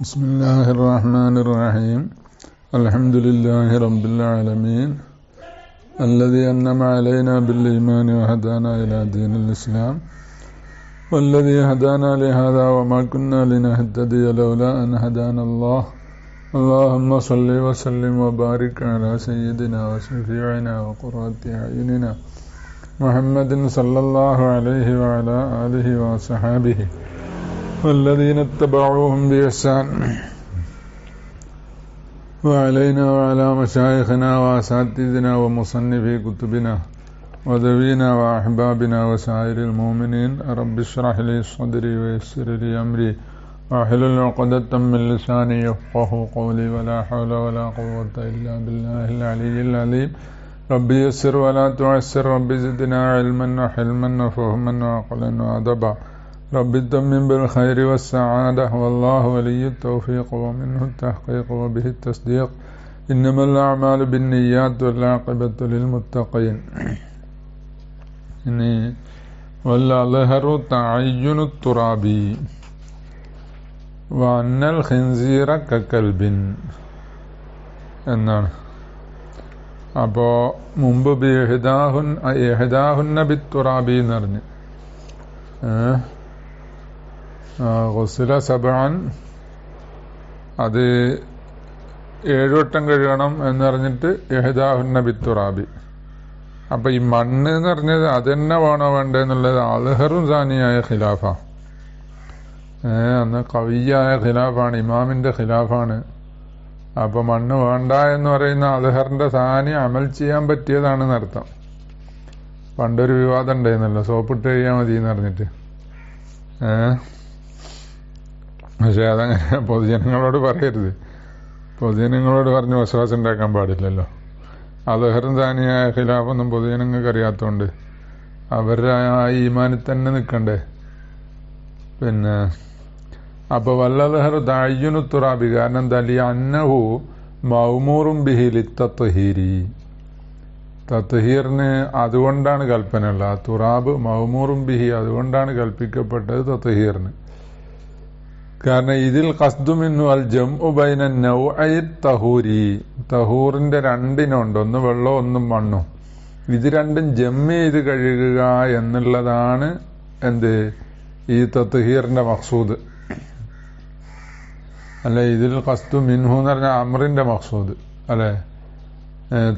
بسم الله الرحمن الرحيم الحمد لله رب العالمين الذي أنعم علينا بالإيمان وهدانا إلى دين الإسلام والذي هدانا لهذا وما كنا لنهتدي لولا أن هدانا الله اللهم صل وسلم وبارك على سيدنا وشفيعنا وقرة أعيننا محمد صلى الله عليه وعلى آله وصحابه والذين اتبعوهم بإحسان وعلينا وعلى مشايخنا وأساتذتنا ومصنفي كتبنا وذوينا وأحبابنا وسائر المؤمنين رب اشرح لي صدري ويسر لي أمري واحلل عقدة من لساني يفقهوا قولي ولا حول ولا قوة إلا بالله العلي العظيم ربي يسر ولا تعسر ربي زدنا علما وحلما وفهما وعقلا وأدبا رب تمم بالخير والسعادة والله ولي التوفيق ومنه التحقيق وبه التصديق إنما الأعمال بالنيات والعاقبة للمتقين والأظهر تعين التراب وأن الخنزير ككلب എന്നാണ്. അപ്പോൾ മുമ്പ് ബിഹദാഹുന്ന ബിത്തുറാബി എന്ന് പറഞ്ഞ് ഗുസ്ല സബഅൻ അത് 7 വട്ടം കഴുകണം എന്ന് പറഞ്ഞിട്ട് ഇഹ്ദാഹുന്ന ബിത്തുറാബി. അപ്പൊ ഈ മണ്ണ് എന്ന് പറഞ്ഞത് അതെന്നെ വേണോ വേണ്ടെന്നുള്ളത് അൽഹറും സാനിയായ ഖിലാഫ. അന്ന് കവിയായ ഖിലാഫാണ്, ഇമാമിന്റെ ഖിലാഫാണ്. അപ്പൊ മണ്ണ് വേണ്ട എന്ന് പറയുന്ന അൽഹറിന്റെ സാനി അമൽ ചെയ്യാൻ പറ്റിയതാണെന്ന് അർത്ഥം. പണ്ടൊരു വിവാദം ഉണ്ടായിരുന്നല്ലോ, സോപ്പിട്ട് കഴിയാൻ മതി എന്ന് പറഞ്ഞിട്ട്. പക്ഷെ അതങ്ങനെ പൊതുജനങ്ങളോട് പറയരുത്. പൊതുജനങ്ങളോട് പറഞ്ഞ് വിശ്വാസം ഉണ്ടാക്കാൻ പാടില്ലല്ലോ. അൽഹറും സാനിയായ ഖിലാഫൊന്നും പൊതുജനങ്ങൾക്ക് അറിയാത്തതുകൊണ്ട് അവരുടെ ആ ഈമാനിൽ തന്നെ നിൽക്കണ്ടേ. പിന്നെ അപ്പൊ വല്ലഹർ ദഅയ്യുനു തുറാബി, കാരണം എന്താ, അന്നഹു മൗമൂറും ബിഹി ലിത്തത്ഹീരി, തത്ഹീറിന് അതുകൊണ്ടാണ് കൽപ്പനയുള്ള. തുറാബ് മൗമൂറും ബിഹി, അതുകൊണ്ടാണ് കൽപ്പിക്കപ്പെട്ടത് തത്ഹീറിന്. കാരണം ഇതിൽ ഖസ്ദു മിൻഹു അൽ ജംഉ ബൈന നൗഇ തഹൂരി, തഹൂറിന്റെ രണ്ടിനുണ്ട്, ഒന്ന് വെള്ളവും ഒന്നും മണ്ണും. ഇത് രണ്ടും ജമ്മ് ചെയ്ത് കഴുകുക എന്നുള്ളതാണ് എന്ത് ഈ തത്ഹീറിന്റെ മഖ്സൂദ്. അല്ലെ, ഇതിൽ ഖസ്ദു മിൻഹു എന്ന് പറഞ്ഞാൽ അമ്രിന്റെ മഖ്സൂദ് അല്ലെ.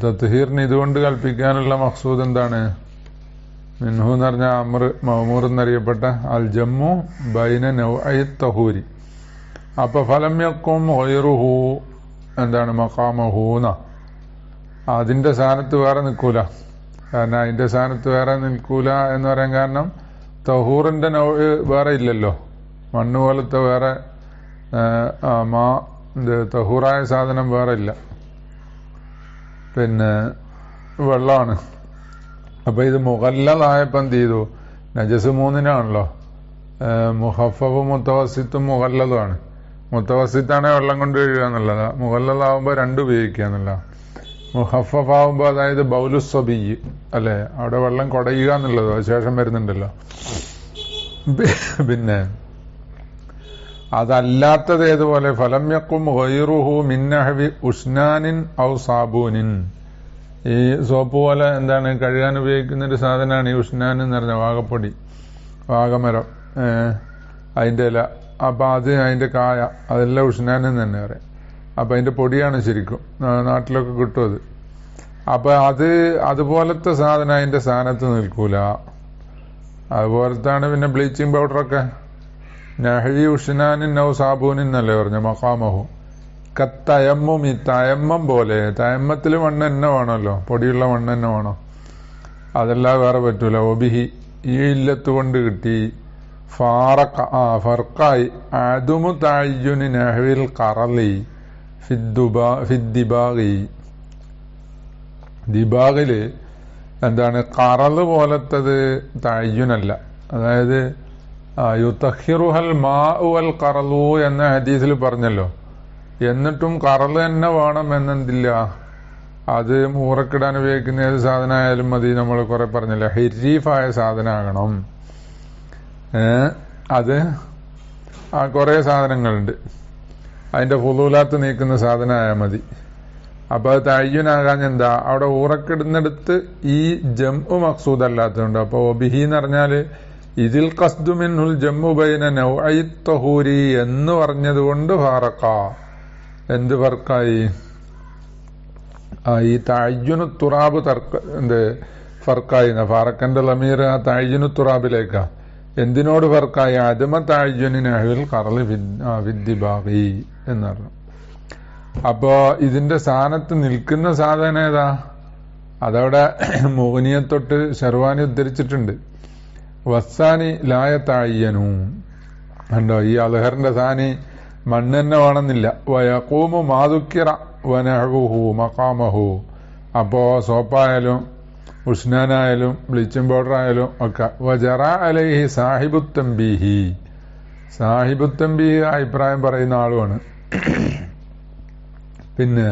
തത്ഹീറിന് ഇതുകൊണ്ട് കൽപ്പിക്കാനുള്ള മഖ്സൂദ് എന്താണ്? മിൻഹു എന്ന് പറഞ്ഞാൽ അമ്ർ, മൗമൂർ എന്നറിയപ്പെട്ട അൽ ജമ്മു ബൈന നൗഇ തഹൂരി. അപ്പൊ ഫലം യഖും ഗൈറുഹു എന്താണ്, മഖാമഹൂന, അതിന്റെ സ്ഥാനത്ത് വേറെ നിൽക്കൂല. കാരണം അതിന്റെ സ്ഥാനത്ത് വേറെ നിൽക്കൂല എന്ന് പറയാൻ കാരണം തഹൂറിന്റെ നൗഇ വേറെ ഇല്ലല്ലോ. മണ്ണ് പോലത്തെ വേറെ തഹൂറായ സാധനം വേറെ ഇല്ല, പിന്നെ വെള്ളമാണ്. അപ്പൊ ഇത് മുഗല്ലദായപ്പം എന്ത് ചെയ്തു, നജസ് 3നാണല്ലോ. മുഖഫഫും മുത്തവസിത്തും മുഗല്ലദുമാണ്. മുത്തവസിത്താണെ വെള്ളം കൊണ്ട് കഴുകുക എന്നുള്ളതാ, മുഗല്ലദാവുമ്പോ 2 ഉപയോഗിക്കുക എന്നുള്ള. മുഖഫഫാവുമ്പോ അതായത് ബൗലുസ്വബി അല്ലെ, അവിടെ വെള്ളം കുടയുക എന്നുള്ളതോ ശേഷം വരുന്നുണ്ടല്ലോ. പിന്നെ അതല്ലാത്തത് ഏതുപോലെ ഫലം യഖും ഗൈറുഹു മിൻ നഹ്വി ഉസ്നാനിൻ ഔ സാബൂനിൻ, ഈ സോപ്പ് പോലെ എന്താണ് കഴുകാൻ ഉപയോഗിക്കുന്ന ഒരു സാധനമാണ് ഈ ഉസ്നാൻ എന്ന് പറഞ്ഞ വാഗപ്പൊടി, വാഗമരം, അതിന്റെ ഇല. അപ്പൊ അത് അതിന്റെ കായ, അതെല്ലാം ഉസ്നാൻ എന്ന് തന്നെ പറയാം. അപ്പൊ അതിന്റെ പൊടിയാണ് ശരിക്കും, നാട്ടിലൊക്കെ കിട്ടും അത്. അപ്പൊ അതുപോലത്തെ സാധനം അതിന്റെ സ്ഥാനത്ത് നിൽക്കൂല. അതുപോലത്താണ് പിന്നെ ബ്ലീച്ചിങ് പൗഡറൊക്കെ. നഹ്വി ഉസ്നാനിൻ ഔ സാബൂനിൻ എന്നല്ലേ പറഞ്ഞ മഖാമഹു. കത്തയമ്മും, ഈ തയമ്മം പോലെ, തയമ്മത്തിൽ മണ്ണ് തന്നെ വേണമല്ലോ, പൊടിയുള്ള മണ്ണ് തന്നെ വേണം, അതെല്ലാം വേറെ പറ്റൂല. ഒബിഹി, ഈ ഇല്ലത്ത് കൊണ്ട് കിട്ടി. ഫർക്കായി അദുമു തഅയ്യുനി നഹ്വിൽ ഖറലി ഫിദ്ദിബാഗി, ദിബാഗില് എന്താണ് ഖറല് പോലത്തത് തഅയ്യുനല്ല. അതായത് യുതഹിറുഹൽ മാഉ വൽ ഖറലു എന്ന ഹദീസിൽ പറഞ്ഞല്ലോ. എന്നിട്ടും കറല് തന്നെ വേണം എന്നെന്തില്ല, അത് മൂറക്കിടാൻ ഉപയോഗിക്കുന്ന ഏത് സാധനമായാലും മതി. നമ്മൾ കുറെ പറഞ്ഞല്ലോ, ഹരീഫായ സാധനമാകണം. അത് കുറെ സാധനങ്ങളുണ്ട്. അതിന്റെ ഫുളൂലാത്ത് നീക്കുന്ന സാധനമായാൽ മതി. അപ്പൊ അത് തഅയ്യുനാകാൻ എന്താ, അവിടെ ഊറക്കിടുന്നിടത്ത് ഈ ജംഉ മഖ്സൂദ് അല്ലാത്തതുണ്ട്. അപ്പൊ ഒബിഹി എന്ന് പറഞ്ഞാല് ഇതിൽ ഖസ്ദു മിൻഹുൽ ജംഉ ബൈന നൗഇ തഹൂരി എന്ന് പറഞ്ഞതുകൊണ്ട് ഫറഖ. എന്ത് ഫർക്കായി? ഈ തഅയ്യുനു തുറാബ് ഫർക്കായി. ഫറഖന്റെ ലമീർ ആ തഅയ്യുനു തുറാബിലേക്കാ. എന്തിനോട് ഫർക്കായി? അദമ തഅയ്യുനി നഹ്വിൽ ഖർളി ഫിദ്ദിബാഗി എന്ന് പറഞ്ഞു. അപ്പോ ഇതിന്റെ സ്ഥാനത്ത് നിൽക്കുന്ന സാധനം ഏതാ? അതവിടെ മുഗ്നിയത്തൊട്ട് ശർവാനി ഉദ്ധരിച്ചിട്ടുണ്ട്. വസ്സാനി ലായ തഅയ്യനു. കണ്ടോ, ഈ അൽഹറിന്റെ സാനി മണ്ണ് തന്നെ വേണമെന്നില്ല. വയഖൂമു മാദുക്കിറ വനഹുഹു മഖാമഹു. അപ്പോ സോപ്പായാലും ഉഷ്ണാനായാലും ബ്ലീച്ചിങ് പൗഡർ ആയാലും ഒക്കെ. വജറ അലൈഹി സാഹിബുത്തംബീഹി. സാഹിബുത്തംബീഹി അഭിപ്രായം പറയുന്ന ആളുമാണ്. പിന്നെ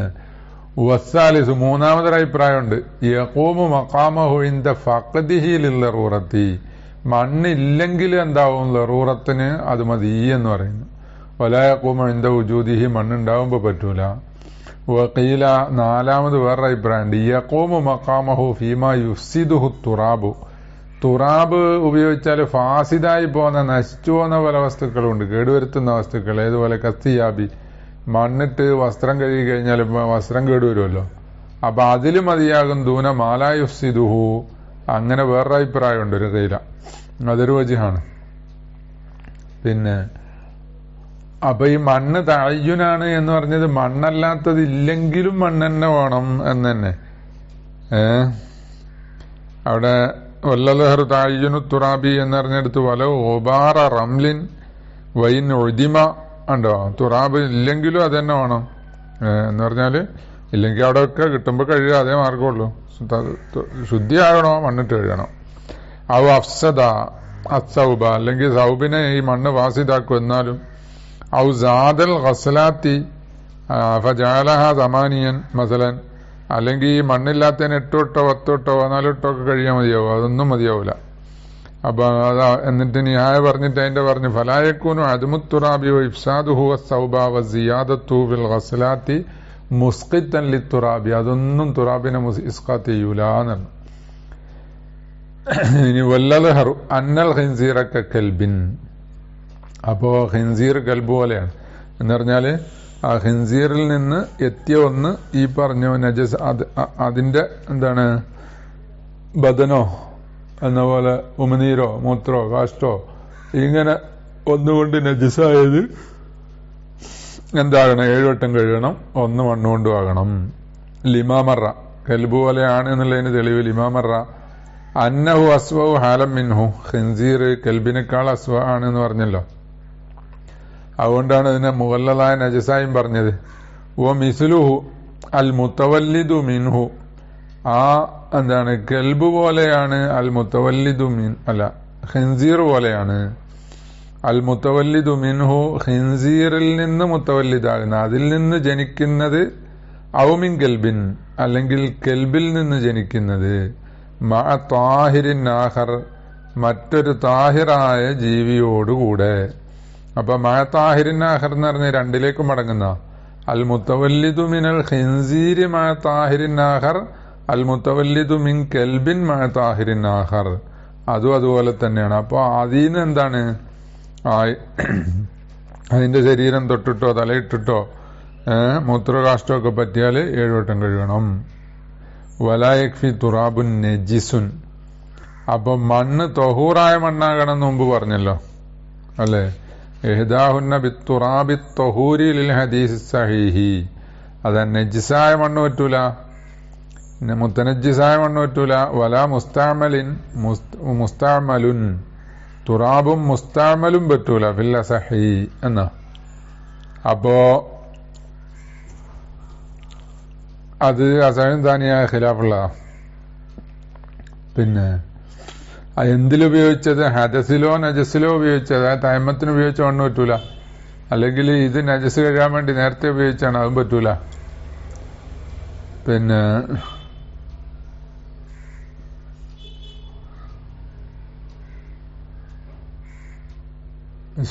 വസ്സാലിസു മൂന്നാമതൊരു അഭിപ്രായമുണ്ട്. യഖൂമു മഖാമഹു ഇൻദ ഫഖദിഹി ലില്ലറൂറത്തി. മണ്ണില്ലെങ്കിൽ എന്താവും? ലറൂറത്തിന് അത് മതി എന്ന് പറയുന്നു. വലാ യഖൂമു ഇൻദ വുജൂദിഹി. മണ്ണുണ്ടാവുമ്പോ പറ്റൂല. വഖീല നാലാമത് വേറൊരു അഭിപ്രായമുണ്ട്. യഖൂമു മഖാമഹു ഫീമാ യുഫ്സിദുഹു തുറാബു. തുറാബ് ഉപയോഗിച്ചാൽ ഫാസിദായി പോകുന്ന, നശിച്ചു പോകുന്ന പല വസ്തുക്കളുണ്ട്, കേടുവരുത്തുന്ന വസ്തുക്കൾ. ഏതുപോലെ കസ്തിയാബി, മണ്ണിട്ട് വസ്ത്രം കഴുകി കഴിഞ്ഞാൽ വസ്ത്രം കേടുവരുമല്ലോ. അപ്പൊ അതിൽ മതിയാകും ദൂന മാലാ യുഫ്സിദുഹു. അങ്ങനെ വേറൊരു അഭിപ്രായമുണ്ട് ഒരു കയ്യില. അതൊരു വജിഹാണ്. പിന്നെ അപ്പൊ ഈ മണ്ണ് തഅയ്യുനാണ് എന്ന് പറഞ്ഞത് മണ്ണല്ലാത്തത് ഇല്ലെങ്കിലും മണ്ണ് തന്നെ വേണം എന്ന് തന്നെ. അവിടെ വല്ലലഹർ തഅയ്യുനു തുറാബി എന്ന് പറഞ്ഞെടുത്ത് വല ഓബാറ റംലിൻ വൈൻ ഒഴിമ ഉണ്ടോ. തുറാബ് ഇല്ലെങ്കിലും അത് തന്നെ വേണം എന്ന് പറഞ്ഞാല്, ഇല്ലെങ്കിൽ അവിടെ ഒക്കെ കിട്ടുമ്പോ കഴുകുക, അതേ മാർഗമുള്ളൂ. ശുദ്ധിയാകണോ മണ്ണിട്ട് കഴുകണം. ഔ അഫ്സദ അസൗബ, അല്ലെങ്കിൽ സൗബിനെ ഈ മണ്ണ് വാസിദാക്കും. എന്നാലും ഔ സാദൽ ഗസ്ലാത്തി ഫജഅലഹ സമാനിയൻ മസലൻ, അല്ലെങ്കിൽ ഈ മണ്ണില്ലാത്തതിന് 8 തൊട്ടോ 10 തൊട്ടോ 14 തൊട്ടോ ഒക്കെ കഴിയാൻ മതിയാവും. അതൊന്നും മതിയാവൂല. അപ്പൊ അതാ എന്നിട്ട് നിഹായ പറഞ്ഞിട്ട് അതിന്റെ പറഞ്ഞു ഫലായക്കൂനു അദ്മുത്തുറാബി ഇഫ്സാദുഹു വസ്സൗബ വസിയാദത്തു ഫിൽ ഗസ്ലാത്തി മുസ്ഖിത്തൻ ലിത്തുറാബി. അതൊന്നും തുറാബിനെ ഇസ്ഖാത്ത് ചെയ്യൂലെന്ന്. ഇനി വല്ലൽഹറു അന്നൽ ഖിൻസീറക കൽബിൻ. അപ്പോ ഖിൻസീർ കൽബ് പോലെയാണ് എന്ന് പറഞ്ഞാല് ആ ഖിൻസീറിൽ നിന്ന് എത്തിയ ഒന്ന് ഈ പറഞ്ഞ നജസ്, അതിന്റെ എന്താണ് ബദനോ എന്ന പോലെ ഉമിനീരോ മൂത്രോ കാഷ്ടോ ഇങ്ങനെ ഒന്നുകൊണ്ട് നജസായത് എന്താകണം? 7 വട്ടം കഴുകണം, 1 മണ്ണുകൊണ്ടും ആകണം. ലിമാമറ കൽബ് പോലെയാണ് എന്നുള്ളതിന് തെളിവ് ലിമാമറ അന്നഹു അസ്വഉ ഹാലം മിൻഹു. ഖിൻസീർ കൽബിനേക്കാൾ അസ്വ ആണെന്ന് പറഞ്ഞല്ലോ. അതുകൊണ്ടാണ് ഇതിനെ മുഗല്ലദായ നജസായും പറഞ്ഞത്. ഓ മിസ്ലുഹു അൽ മുത്തവല്ലിദു മിൻഹു. ആ എന്താണ് കൽബ് പോലെയാണ് അൽ മുത്തവല്ലിദു മിൻ, അല്ല ഖിൻസീർ പോലെയാണ്. അൽ മുത്തവല്ലിദു മിൻഹു, ഖിൻസീറിൽ നിന്ന് മുത്തവല്ലിദാകുന്ന, അതിൽ നിന്ന് ജനിക്കുന്നത്. ഔ മിൻ കൽബിൻ, അല്ലെങ്കിൽ കൽബിൽ നിന്ന് ജനിക്കുന്നത്. മഅ താഹിരിൻ ആഖർ, മറ്റൊരു താഹിറായ ജീവിയോടുകൂടെ. അപ്പൊ മഅ താഹിരിൻ ആഖർ എന്ന് പറഞ്ഞ 2ലേക്ക് മടങ്ങുന്ന. അൽ മുത്തവല്ലിദു മിനൽ ഖിൻസീരി മഅ താഹിരിൻ ആഖർ, അൽ മുത്തവല്ലിദു മിൻ കൽബിൻ മഅ താഹിരിൻ ആഖർ. അതും അതുപോലെ തന്നെയാണ്. അപ്പൊ അതിന് എന്താണ്, അതിന്റെ ശരീരം തൊട്ടിട്ടോ തലയിട്ടിട്ടോ മൂത്രകാഷ്ടോ ഒക്കെ പറ്റിയാൽ 7 വട്ടം കഴുകണം. വലാ യക്ഫി തുറാബുൻ നജിസുൻ. അപ്പൊ മണ്ണ് തൊഹൂറായ മണ്ണാകണം എന്ന് മുമ്പ് പറഞ്ഞല്ലോ അല്ലെ. ഇഹ്ദാഹുന്ന ബിത്തുറാബി തൊഹൂരി ലിൽ ഹദീസ് സഹീഹി. അത് നജിസായ മണ്ണ് പറ്റൂല, മുത്തനജിസായ മണ്ണ് പറ്റൂല. വലാ മുസ്താമലിൻ മുസ്താമലുൻ, തുറാബും മുസ്താമലും പറ്റൂല ഫിൽ അസഹി എന്നാ. അപ്പോ അത് അസഹൻ താനിയായ ഖിലാഫുള്ള. പിന്നെ എന്തിലുപയോഗിച്ചത്? ഹദസിലോ നജസിലോ ഉപയോഗിച്ചത്. അതായത് തയമ്മത്തിന് ഉപയോഗിച്ച മണ്ണ് പറ്റൂല. അല്ലെങ്കിൽ ഇത് നജസ് കഴിയാൻ വേണ്ടി നേരത്തെ ഉപയോഗിച്ചാണ്, അതും പറ്റൂല. പിന്നെ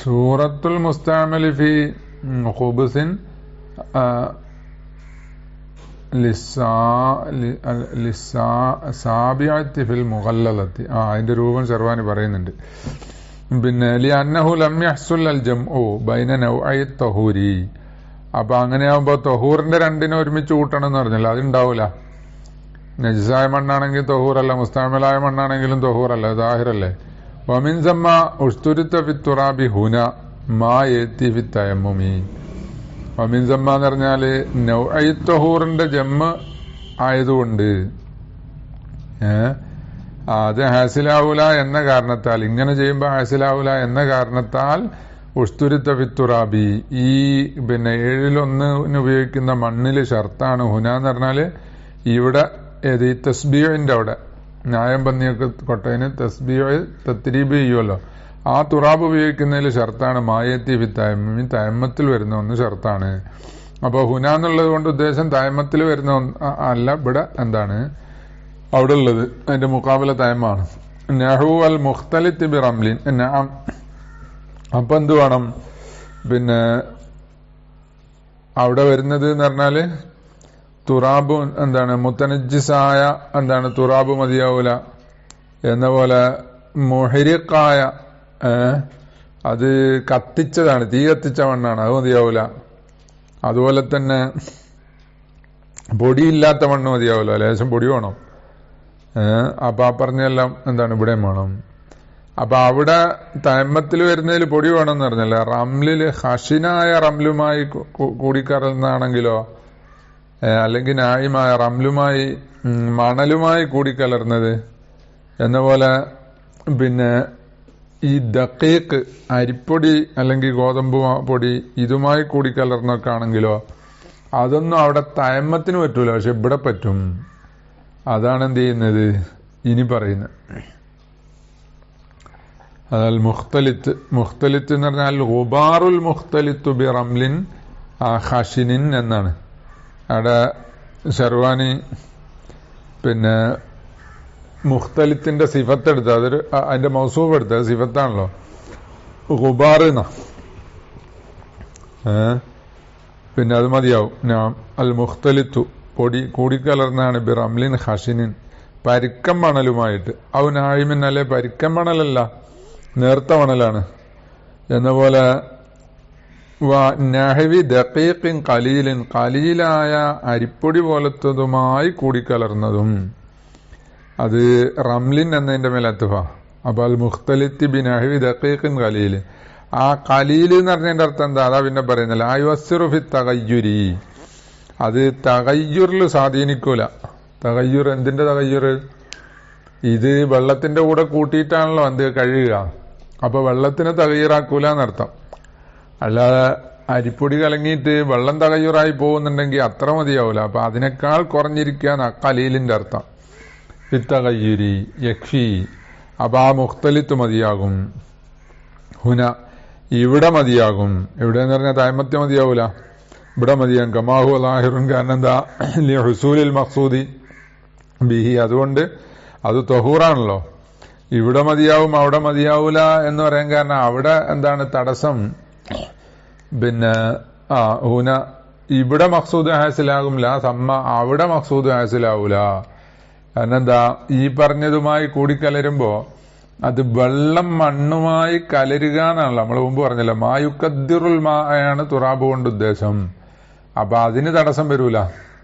സൂറത്തുൽ മുസ്താമലി ഫി ഖുബ്സിൻ സാബിഅത്തി ഫിൽ മുഗല്ലലത്തി. അതിന്റെ രൂപം ശർവാനി പറയുന്നുണ്ട്. പിന്നെ ലിഅന്നഹു ലം യഹ്സുൽ അൽ ജംഉ ബൈന നൗഇ തഹൂരി. അപ്പൊ അങ്ങനെയാകുമ്പോ തഹൂറിന്റെ രണ്ടിനെ ഒരുമിച്ച് കൂട്ടണം എന്ന് പറഞ്ഞല്ലോ, അതുണ്ടാവൂല. നജിസായ മണ്ണാണെങ്കിൽ തഹൂറല്ല, മുസ്താമിലായ മണ്ണാണെങ്കിലും തഹൂറല്ല, ദാഹിറല്ലേ. വമിൻ സമ്മ ഉസ്തുരിത ഫി തുറാബി ഹുന മാ യതി ഫി തയമ്മുമി. വമിൻ സമ്മ എന്ന് പറഞ്ഞാല് നൗഇ തഹൂറിന്റെ ജമ്മ് ആയതുകൊണ്ട് അത് ഹാസിലാവൂല എന്ന കാരണത്താൽ, ഇങ്ങനെ ചെയ്യുമ്പോൾ ഹാസിലാവൂല എന്ന കാരണത്താൽ ഉസ്തുരിത്ത ഫിത്തുറാബി, ഈ പിന്നെ 1/7 ഉപയോഗിക്കുന്ന മണ്ണില് ഷർത്താണ് ഹുന എന്ന് പറഞ്ഞാല് ഇവിടെ ഏത് ഈ തസ്ബീഹിന്റെ അവിടെ ന്യായം പന്നിയൊക്കെ കൊട്ടയിന് തസ്ബീഹ് തത്രീബ് ചെയ്യുമല്ലോ, ആ തുറാബ് ഉപയോഗിക്കുന്നതിൽ ഷർത്താണ് മായത്തി ഫി തയമ്മി, തയമ്മത്തിൽ വരുന്ന ഒന്ന് ഷർത്താണ്. അപ്പൊ ഹുന എന്നുള്ളത് കൊണ്ട് ഉദ്ദേശം തയമ്മത്തിൽ വരുന്ന അല്ല, ഇവിടെ എന്താണ് അവിടെ ഉള്ളത് അതിന്റെ മുഖാബില തയമ്മാണ്. നഹു അൽ മുഖ്തലിത്ത് ബി റംലിൻ. അപ്പൊ എന്ത് വേണം, പിന്നെ അവിടെ വരുന്നത് എന്ന് പറഞ്ഞാല് തുറാബ് എന്താണ് മുത്തനജിസായ എന്താണ് തുറാബ് മതിയാവൂല. എന്ന പോലെ മുഹരിക്കായ അത് കത്തിച്ചതാണ്, തീ കത്തിച്ച മണ്ണാണ്, അത് മതിയാവൂല. അതുപോലെ തന്നെ പൊടിയില്ലാത്ത മണ്ണ് മതിയാവൂല, ലേശം പൊടി വേണം. അപ്പൊ ആ പറഞ്ഞെല്ലാം എന്താണ് ഇവിടെ വേണം. അപ്പൊ അവിടെ തയമ്മത്തിൽ വരുന്നതിൽ പൊടി വേണമെന്ന് പറഞ്ഞല്ലേ. റംലില് ഹഷിനായ റംലുമായി കൂടിക്കലർന്നാണെങ്കിലോ, അല്ലെങ്കിൽ നായിമായ റംലുമായി മണലുമായി കൂടിക്കലർന്നത് എന്ന പോലെ, പിന്നെ ഈ ദഖീഖ് അരിപ്പൊടി അല്ലെങ്കിൽ ഗോതമ്പ് പൊടി ഇതുമായി കൂടിക്കലർന്നൊക്കെ ആണെങ്കിലോ അതൊന്നും അവിടെ തയമ്മത്തിന് പറ്റൂല, പക്ഷെ ഇവിടെ പറ്റും. അതാണ് എന്ത് ചെയ്യുന്നത് ഇനി പറയുന്നത്. അതായത് മുഖ്തലിത്ത് എന്ന് പറഞ്ഞാൽ ഗുബാറുൽ മുഖ്തലിത്തു ബി റംലിൻ ഹഷിനിൻ എന്നാണ്. അവിടെ ഷർവാനി പിന്നെ മുഖ്തലിത്തിന്റെ സിഫത്തെടുത്ത്, അതൊരു അതിന്റെ മൗസൂഫ് എടുത്തത് സിഫത്താണല്ലോ, ഗുബാർ എന്നാ. പിന്നെ അത് മതിയാവും. ഞാൻ അൽ മുഖ്തലിത്തു പൊടി കൂടിക്കലർന്നാണ് ബി റംലിൻ ഹഷിനിൻ, പരിക്കം മണലുമായിട്ട്. ഔ നായിമിൻ, അല്ലെ പരിക്കം മണലല്ല, നേർത്ത മണലാണ്. എന്ന പോലെ നഹവി ദഖീഖിൻ ഖലീലിൻ, ഖലീലായ അരിപ്പൊടി പോലത്തതുമായി കൂടിക്കലർന്നതും. അത് റംലിൻ എന്നതിന്റെ മേലെ അത്ഫ. അപ്പൊ അൽ മുഖ്തലിത്തി ബി നഹവി ദഖീഖിൻ ഖലീൽ, ആ ഖലീൽ എന്ന് പറഞ്ഞതിന്റെ അർത്ഥം എന്താ, അതാ പിന്നെ പറയുന്നില്ല. അയ്വസ്സിറു ഫി തഗയ്യുരി, അത് തഗയ്യുറിൽ സ്വാധീനിക്കൂല. തഗയ്യുർ എന്തിന്റെ തഗയ്യുർ, ഇത് വെള്ളത്തിന്റെ കൂടെ കൂട്ടിയിട്ടാണല്ലോ എന്ത് കഴുകുക. അപ്പൊ വെള്ളത്തിന് തകയ്യൂറാക്കൂല എന്നർത്ഥം. അല്ലാതെ അരിപ്പൊടി കലങ്ങിയിട്ട് വെള്ളം തകയ്യൂറായി പോകുന്നുണ്ടെങ്കിൽ അത്ര മതിയാവൂല. അപ്പൊ അതിനേക്കാൾ കുറഞ്ഞിരിക്കുകയാണ് ഖലീലിന്റെ അർത്ഥം. ഫിത്തഗയ്യുരി യക്ഷി. അപ്പൊ ആ മുഖ്തലിത്ത് മതിയാകും. ഹുന ഇവിടെ മതിയാകും. ഇവിടെ എന്ന് പറഞ്ഞാൽ തയമ്മത്ത് മതിയാവൂല, ഇവിടെ മതിയാകും. കമാഹു ലാഹിറുൻ, കാരണം എന്താ ഹുസൂലിൽ മഖ്സൂദി ബിഹി, അതുകൊണ്ട് അത് തൊഹൂറാണല്ലോ. ഇവിടെ മതിയാവും അവിടെ മതിയാവൂല എന്ന് പറയാൻ കാരണം അവിടെ എന്താണ് തടസ്സം, പിന്നെ ഹുന ഇവിടെ മഖ്സൂദ് ഹാസിലാകും, ലാ സമ്മ അവിടെ മഖ്സൂദ് ഹാസിലാവൂല. കാരണം എന്താ, ഈ പറഞ്ഞതുമായി കൂടിക്കലരുമ്പോ അത് വെള്ളം മണ്ണുമായി കലരുക എന്നാണല്ലോ. നമ്മൾ മുമ്പ് പറഞ്ഞല്ലോ, മായുക്കദ്ദിറുൽ മായാണ് തുറാബ് കൊണ്ട് ഉദ്ദേശം. അപ്പൊ അതിന് തടസ്സം വരൂല.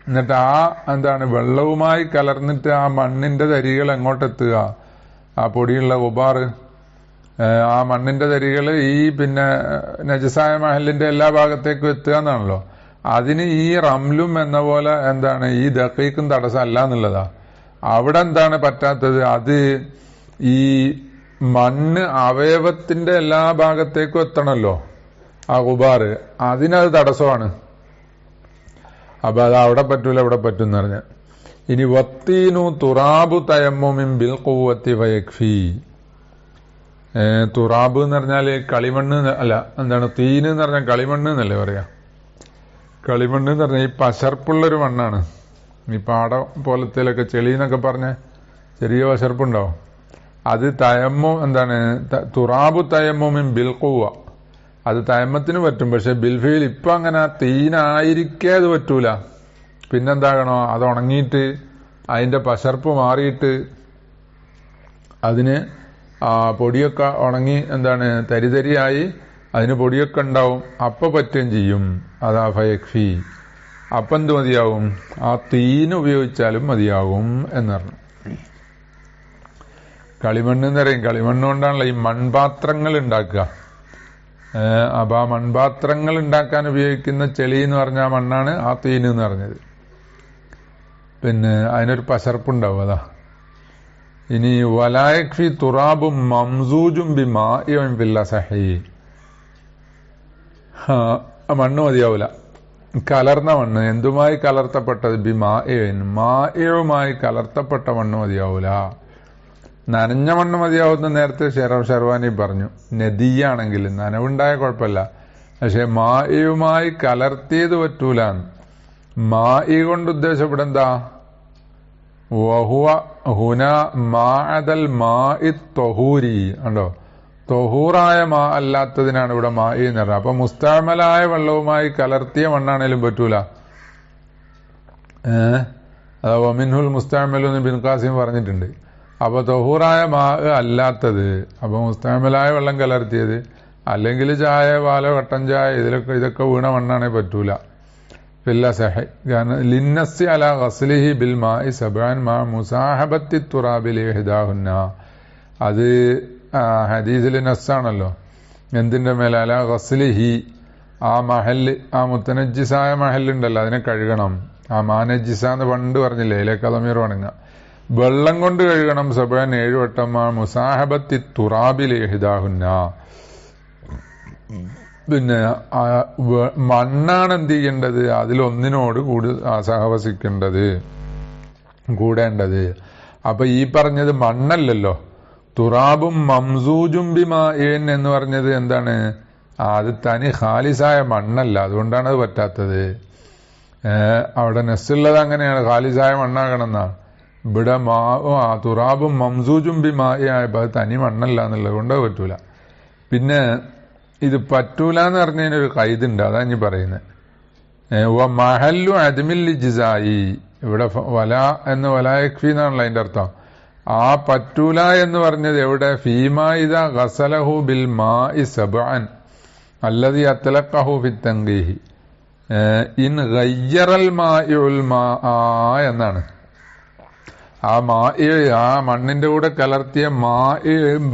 എന്നിട്ട് ആ എന്താണ് വെള്ളവുമായി കലർന്നിട്ട് ആ മണ്ണിന്റെ തരികൾ എങ്ങോട്ടെത്തുക, ആ പൊടിയുള്ള ഉബാറ്, ആ മണ്ണിന്റെ തരികൾ ഈ പിന്നെ നജസായ മഹലിന്റെ എല്ലാ ഭാഗത്തേക്കും എത്തുക എന്നാണല്ലോ. അതിന് ഈ റംലും എന്ന പോലെ എന്താണ് ഈ ദഖീഖും തടസ്സം അല്ല എന്നുള്ളതാ. അവിടെ എന്താണ് പറ്റാത്തത്, അത് ഈ മണ്ണ് അവയവത്തിന്റെ എല്ലാ ഭാഗത്തേക്കും എത്തണമല്ലോ ആ ഉബാറ്, അതിനത് തടസ്സമാണ്. അപ്പൊ അത് അവിടെ പറ്റൂല ഇവിടെ പറ്റും എന്ന് പറഞ്ഞ. ഇനി വത്തീനു തുറാബു തയമ്മുമിൻ ബിൽ ഖുവ്വത്തി വയക്ഫി. തുറാബ് എന്ന് പറഞ്ഞാല് കളിമണ്ണ് അല്ല, എന്താണ് തീന് എന്ന് പറഞ്ഞാൽ കളിമണ്ണ് എന്നല്ലേ പറയാ. കളിമണ്ണ് എന്ന് പറഞ്ഞാൽ ഈ പശർപ്പുള്ളൊരു മണ്ണാണ്. ഈ പാടം പോലത്തേലൊക്കെ ചെളി എന്നൊക്കെ പറഞ്ഞ ചെറിയ പശർപ്പുണ്ടാവും. അത് തയമ്മു എന്താണ് തുറാബു തയമ്മുമിൻ ബിൽ ഖുവ്വ, അത് തയമ്മത്തിന് പറ്റും. പക്ഷെ ബിൽഫിയിൽ ഇപ്പൊ അങ്ങനെ തീനായിരിക്കേ അത് പറ്റൂല. പിന്നെന്താകണോ, അത് ഉണങ്ങിയിട്ട് അതിന്റെ പശർപ്പ് മാറിയിട്ട് അതിന് പൊടിയൊക്കെ ഉണങ്ങി തരിതരിയായി അതിന് പൊടിയൊക്കെ ഉണ്ടാവും. അപ്പൊ പറ്റുകയും ചെയ്യും. അതാ ഫയക്ഫി. അപ്പം എന്ത് മതിയാവും, ആ തീന് ഉപയോഗിച്ചാലും മതിയാവും എന്ന് പറഞ്ഞു. കളിമണ്ണ് എന്ന് പറയും. കളിമണ്ണ് കൊണ്ടാണല്ലോ ഈ മൺപാത്രങ്ങൾ ഉണ്ടാക്കുക. അപ്പൊ ആ മൺപാത്രങ്ങൾ ഉണ്ടാക്കാൻ ഉപയോഗിക്കുന്ന ചെളി എന്ന് പറഞ്ഞ ആ മണ്ണാണ് ആ തീന് എന്ന് പറഞ്ഞത്. പിന്നെ അതിനൊരു പശർപ്പുണ്ടാവും. അതാ. ഇനി വലായക്ഫി തുറാബും മംസൂജും ബിമാഇൻ ഫിൽ അസഹി. മണ്ണ് മതിയാവൂല, കലർന്ന മണ്ണ്. എന്തുമായി കലർത്തപ്പെട്ടത്? ബിമാഇൻ, മാഇയുമായി കലർത്തപ്പെട്ട മണ്ണ് മതിയാവൂല. നനഞ്ഞ മണ്ണ് മതിയാവുന്ന നേരത്തെ ഷെർവാനി പറഞ്ഞു. നദിയാണെങ്കിൽ നനവുണ്ടായ കുഴപ്പമില്ല. പക്ഷെ മാഇയുമായി കലർത്തിയത് പറ്റൂല. മായി കൊണ്ട് ഉദ്ദേശം ഇവിടെ എന്താ? വഹുവ ഹുന മാഅദൽ മായി തൊഹൂരി. ഉണ്ടോ? തൊഹൂറായ മാ അല്ലാത്തതിനാണ് ഇവിടെ മായി എന്ന് പറഞ്ഞത്. അപ്പൊ മുസ്തഅമലായ വെള്ളവുമായി കലർത്തിയ മണ്ണാണേലും പറ്റൂല. അതാ വമിൻഹുൽ മുസ്തഅമലു എന്ന് ബിൻ ഖാസിം പറഞ്ഞിട്ടുണ്ട്. അപ്പൊ തൊഹൂറായ മാ അല്ലാത്തത്, അപ്പൊ മുസ്തഅമലായ വെള്ളം കലർത്തിയത്, അല്ലെങ്കിൽ ചായ, പാലോ, കട്ടൻ ചായ, ഇതൊക്കെ വീണ മണ്ണാണേ പറ്റൂല. ഫില്ലസഹി ലിന്നസ്സി അലാ ഗസ്ലിഹി ബിൽ മാഇ സബ്അൻ മാ മുസാഹബത്തി തുറാബി ലിഹ്ദാഹുന്ന. അത് ഹദീസിൽ നസ്സാണല്ലോ. എന്തിന്റെ മേലെ? അലാ ഗസ്ലിഹി, ആ മഹല്, ആ മുത്തനജ്ജിസായ മഹലുണ്ടല്ലോ, അതിനെ കഴുകണം. ആ മാനജ്ജിസ എന്ന് പണ്ട് പറഞ്ഞില്ലേ, ഇലേക്കതമീർ വണങ്ങുക. വെള്ളം കൊണ്ട് കഴുകണം. സബ്അൻ 7 വട്ടം. മാ മുസാഹബത്തി തുറാബി ലിഹ്ദാഹുന്ന. പിന്നെ മണ്ണാണ് എന്ത് ചെയ്യേണ്ടത്? അതിലൊന്നിനോട് സഹവസിക്കേണ്ടത്, കൂടേണ്ടത്. അപ്പൊ ഈ പറഞ്ഞത് മണ്ണല്ലല്ലോ. തുറാബും മംസൂജും ബിമാഇൻ എന്ന് പറഞ്ഞത് എന്താണ്? അത് തനി ഖാലിസായ മണ്ണല്ല. അതുകൊണ്ടാണ് അത് പറ്റാത്തത്. അവിടെ നെസ്സുള്ളത് അങ്ങനെയാണ്, ഖാലിസായ മണ്ണാകണം എന്നാണ്. ഇവിടെ തുറാബും മംസൂജും ബിമായി ആയപ്പോ അത് തനി മണ്ണല്ല എന്നുള്ളത് കൊണ്ട് അത് പറ്റൂല. പിന്നെ ഇത് പറ്റൂല എന്ന് പറഞ്ഞതിനൊരു കൈതുണ്ട്. അതാ ഇനി പറയുന്നത്. മഹല്ലു അദ്മിൽ ഇജ്സായി. ഇവിടെ വല എന്ന് വലായക്ഫി എന്നാണല്ലോ അതിന്റെ അർത്ഥം. ആ പറ്റൂല എന്ന് പറഞ്ഞത് എവിടെ? ഫീമായിദ ഗസലഹു ബിൽ മാഇ സബ്അൻ അല്ലദി അത്ലഖഹു ഫിത്തൻഗീഹി ഇൻ ഗയ്യറൽ മാഇഉൽ മാഅ എന്നാണ്. ആ ആ മണ്ണിന്റെ കൂടെ കലർത്തിയ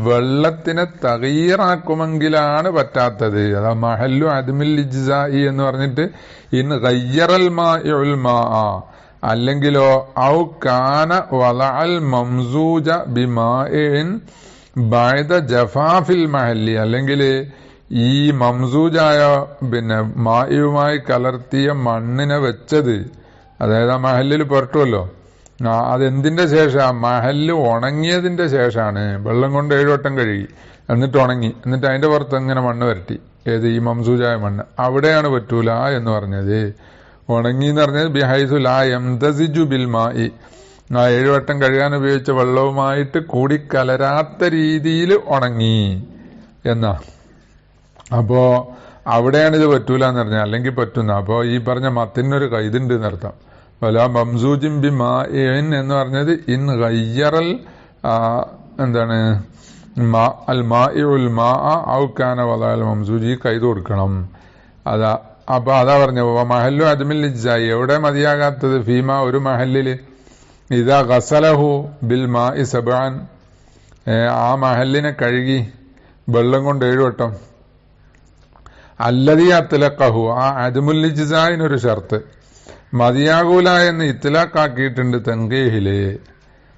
വെള്ളത്തിനെ തഗീറാക്കുമെങ്കിലാണ് പറ്റാത്തത്. അതാ മഹല്ലു അദ്മിൽ ഇജ്സാഇ എന്ന് പറഞ്ഞിട്ട് ഇൻ ഗയ്യറൽ മാഇഉൽ മാഅ. അല്ലെങ്കിലോ ഔ കാന വലഅൽ മംസൂജ ബിമാഇൻ ബഅദ ജഫാഫിൽ മഹല്ലി. അല്ലെങ്കിൽ ഈ മംസൂജായ പിന്നെ മായുമായി കലർത്തിയ മണ്ണിനെ വെച്ചത്, അതായത് ആ മഹല്ലിൽ പുരട്ടുമല്ലോ, അതെന്തിന്റെ ശേഷം? മഹല്ല് ഉണങ്ങിയതിന്റെ ശേഷമാണ്. വെള്ളം കൊണ്ട് 7 വട്ടം കഴുകി, എന്നിട്ട് ഉണങ്ങി, എന്നിട്ട് അതിന്റെ പുറത്ത് ഇങ്ങനെ മണ്ണ് വരട്ടി. ഏത്? ഈ മംസൂജായ മണ്ണ്. അവിടെയാണ് പറ്റൂല എന്ന് പറഞ്ഞത്. ഉണങ്ങി എന്ന് പറഞ്ഞത് ബിഹൈസു ലാ യംതസിജു ബിൽ മായി. 7 വട്ടം കഴുകാൻ ഉപയോഗിച്ച വെള്ളവുമായിട്ട് കൂടിക്കലരാത്ത രീതിയിൽ ഉണങ്ങി എന്നാ. അപ്പോ അവിടെയാണ് ഇത് പറ്റൂല എന്ന് പറഞ്ഞാൽ. അല്ലെങ്കിൽ പറ്റുന്ന. അപ്പോ ഈ പറഞ്ഞ മത്തിനൊരു കൈതുണ്ട് എന്നർത്ഥം. വല മംസൂജിൻ ബി മാഇൻ എന്ന് പറഞ്ഞത് ഇൻ ഗയ്യറൽ എന്താണ് അൽ മാഇഉൽ മാഅ ഔ കാന വലഅൽ മംസൂജി. കൈത് കൊടുക്കണം. അതാ. അപ്പൊ അതാ പറഞ്ഞ മഹല്ലു അദ്മിൽ ഇജ്സായി. എവിടെ മതിയാകാത്തത്? ഫീമ, ഒരു മഹല്ലില്. ഇതാ ഗസലഹു ബിൽ മാഇ സബ്അൻ, ആ മഹല്ലിനെ കഴുകി വെള്ളം കൊണ്ട് 7 വട്ടം. അല്ലദി അത്ലഖഹു, ആ അദ്മുൽ ഇജ്സായിനൊരു ഷർത്ത്. മതിയാകൂല എന്ന് ഇത്ലാഖാക്കിയിട്ടുണ്ട് തൻഗീഹില്.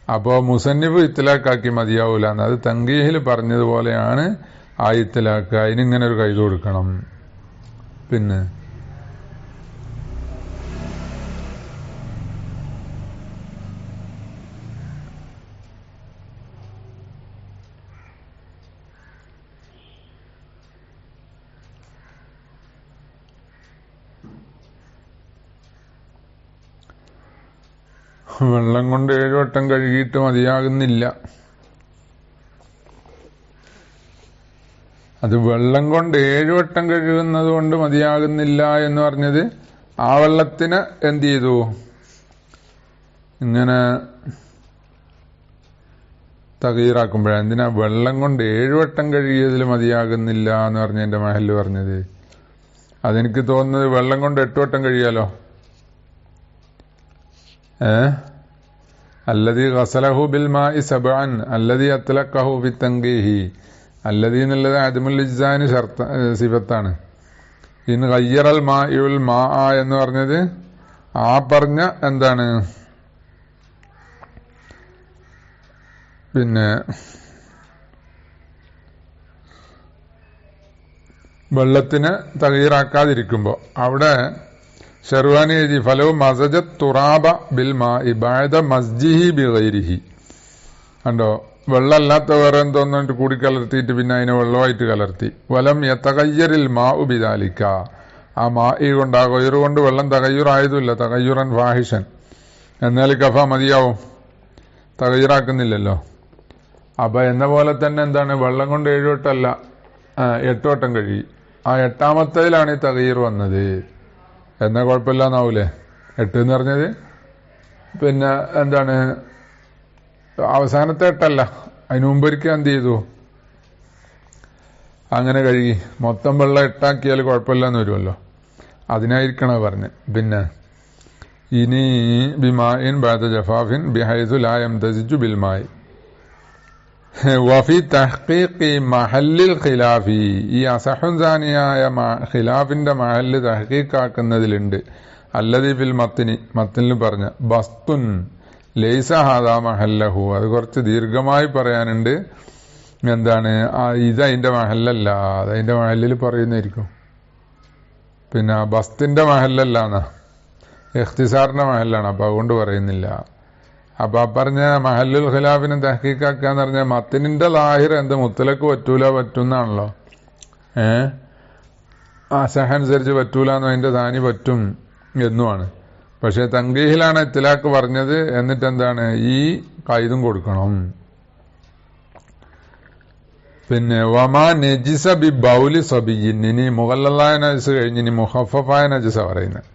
അപ്പോ മുസന്നിഫ് ഇത്ലാഖാക്കി മതിയാവൂല എന്ന്. അത് തൻഗീഹില് പറഞ്ഞതുപോലെയാണ് ആ ഇത്ലാഖ്. അതിനിങ്ങനെ ഒരു കൈത് കൊടുക്കണം. പിന്നെ വെള്ളം കൊണ്ട് 7 വട്ടം കഴുകിയിട്ട് മതിയാകുന്നില്ല. അത് വെള്ളം കൊണ്ട് 7 വട്ടം കഴുകുന്നത് കൊണ്ട് മതിയാകുന്നില്ല എന്ന് പറഞ്ഞത് ആ വെള്ളത്തിന് എന്ത് ചെയ്തു, ഇങ്ങനെ തകീറാക്കുമ്പോഴാണ്. എന്തിനാ വെള്ളം കൊണ്ട് 7 വട്ടം കഴുകിയതിൽ മതിയാകുന്നില്ല എന്ന് പറഞ്ഞതിന്റെ മഹല്ല് പറഞ്ഞത്? അതെനിക്ക് തോന്നുന്നത് വെള്ളം കൊണ്ട് 8 വട്ടം കഴിയാലോ. അല്ലദീ ഗസലഹു ബിൽ മാഇ സബ്അൻ അല്ലദീ അത്ലഖഹു ബിത്തൻഗീഹി. അല്ലദീ എന്നുള്ളത് അദ്മുൽ ഇജ്സാന് സിഫത്താണ്. ഇൻ ഗയ്യറൽ മാഇഉൽ മാഅ എന്ന് പറഞ്ഞത് ആ പറഞ്ഞ എന്താണ്, പിന്നെ വെള്ളത്തിന് തകീറാക്കാതിരിക്കുമ്പോ അവിടെ ഷെർവാനി എഴുതി ഫലവും മസജത് തുറാബ ബിൽ മാഇ ബഅദ മസ്ജിഹി ബിഗൈരിഹി. കണ്ടോ, വെള്ളമല്ലാത്ത വേറെ എന്തോന്നിട്ട് കൂടി കലർത്തിയിട്ട് പിന്നെ അതിനെ വെള്ളമായിട്ട് കലർത്തി. വലം യതഗയ്യറിൽ മാഉ ബിദാലിക. ആ മാഇ കൊണ്ട് ആ ഗൈറ് കൊണ്ട് വെള്ളം തകയ്യുറായതുമില്ല, തകയ്യുറൻ ഫാഹിഷൻ. എന്നാൽ കഫ മതിയാവും, തകയ്യുറാക്കുന്നില്ലല്ലോ. അപ്പൊ എന്ന പോലെ തന്നെ എന്താണ്, വെള്ളം കൊണ്ട് 7 വട്ടമല്ല 8 വട്ടം കഴുകി. ആ 8ാമത്തേതിലാണ് ഈ തകയ്യർ വന്നത്. എന്നാ കുഴപ്പമില്ലാന്നാവൂലേ? 8 എന്ന് പറഞ്ഞത് പിന്നെ എന്താണ്, അവസാനത്തെ 8 അതിനു മുമ്പൊരിക്കൽ എന്ത് ചെയ്തു, അങ്ങനെ കഴുകി. മൊത്തം വെള്ളം 8ആക്കിയാൽ കുഴപ്പമില്ലെന്ന് വരുമല്ലോ, അതിനായിരിക്കണം പറഞ്ഞ്. പിന്നെ ഇനി ബിമാഇൻ ബഅദ ജഫാഫിൻ ബിഹൈസു ലാ യംതസിജു ബിൽമായി വഫി തഹ്ഖീഖി മഹല്ലിൽ ഖിലാഫി. ഈ അസഹുൻ സാനിയായ ഖിലാഫിന്റെ മഹല്ല് തഹ്ഖീഖാക്കുന്നതിലുണ്ട്. അല്ലദീ ഫിൽ മത്തിനിൽ പറഞ്ഞ ബസ്തുൻ ലൈസ ഹാദാ മഹല്ലഹു. അത് കുറച്ച് ദീർഘമായി പറയാനുണ്ട്. എന്താണ്, ഇത് അതിന്റെ മഹല്ലല്ല, അതതിന്റെ മഹല്ലിൽ പറയുന്നതായിരിക്കും. പിന്നെ ബസ്തിന്റെ മഹല്ലല്ല എന്നാ, ഇഖ്തിസാറിന്റെ മഹല്ലാണ്. അപ്പൊ അതുകൊണ്ട് പറയുന്നില്ല. അപ്പൊ പറഞ്ഞ മഹല്ലുൽ ഖിലാഫിനെ തഹ്ഖീഖാക്കാന്ന് പറഞ്ഞ മത്തിനിന്റെ ലാഹിർ എന്ത് മുത്തലക്ക് പറ്റുന്നാണല്ലോ. അസഹനുസരിച്ച് പറ്റൂലെന്നോ അതിന്റെ താനി പറ്റും എന്നുമാണ്. പക്ഷെ തൻഗീഹിലാണ് ഇത്ലാക്ക് പറഞ്ഞത്. എന്നിട്ട് എന്താണ്, ഈ കൈതും കൊടുക്കണം. പിന്നെ വമാ നജിസ ബി ബൗലി സബിയിൻ. ഇനി മുഗല്ലലായ നജസ് കഴിഞ്ഞ് ഇനി മുഖഫഫായ നജസ പറയുന്നത്.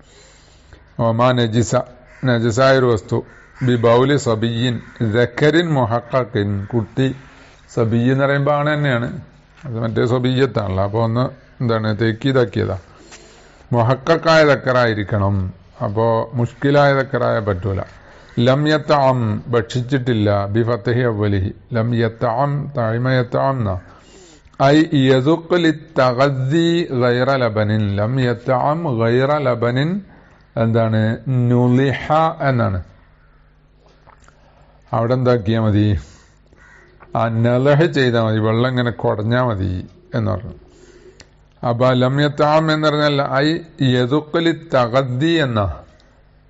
വമാ നജിസ, നജസായൊരു വസ്തു, ബി ബൗലി സബിയിൻ ദക്കരിൻ മുഹഖഖിൻ. കുട്ടി സബിയ്യ് എന്ന് പറയുമ്പോൾ ആണ് തന്നെയാണ്, അത് മറ്റേ സബിയ്യത്താണല്ലോ. അപ്പൊ ഒന്ന് എന്താണ് തെക്കീതാക്കിയതാ. മുഹഖഖായ ദക്കറായിരിക്കണം. അപ്പോ മുഷ്കിലായ ദക്കറായ പറ്റൂല. ലം യത്തഅം, ഭക്ഷിച്ചിട്ടില്ല. ബി ഫത്ഹി അവലിഹി ലം യത്തഅം തഅമ യത്തഅം ന ഐ യദുഖ് ലിത്തഗദ്ദി ഗൈറ ലബനിൻ. ലം യത്തഅം ഗൈറ ലബനിൻ എന്താണ്, നുളിഹ എന്നാണ്. അവിടെ എന്താക്കിയാൽ മതി, ആ നലഹ് ചെയ്താൽ മതി, വെള്ളം ഇങ്ങനെ കുടഞ്ഞാൽ മതി എന്ന് പറഞ്ഞു. അപ്പൊ ലം യത്തഅം എന്ന് പറഞ്ഞാൽ ഐ യദുഖ് ലിത്തഗദ്ദി എന്നാ,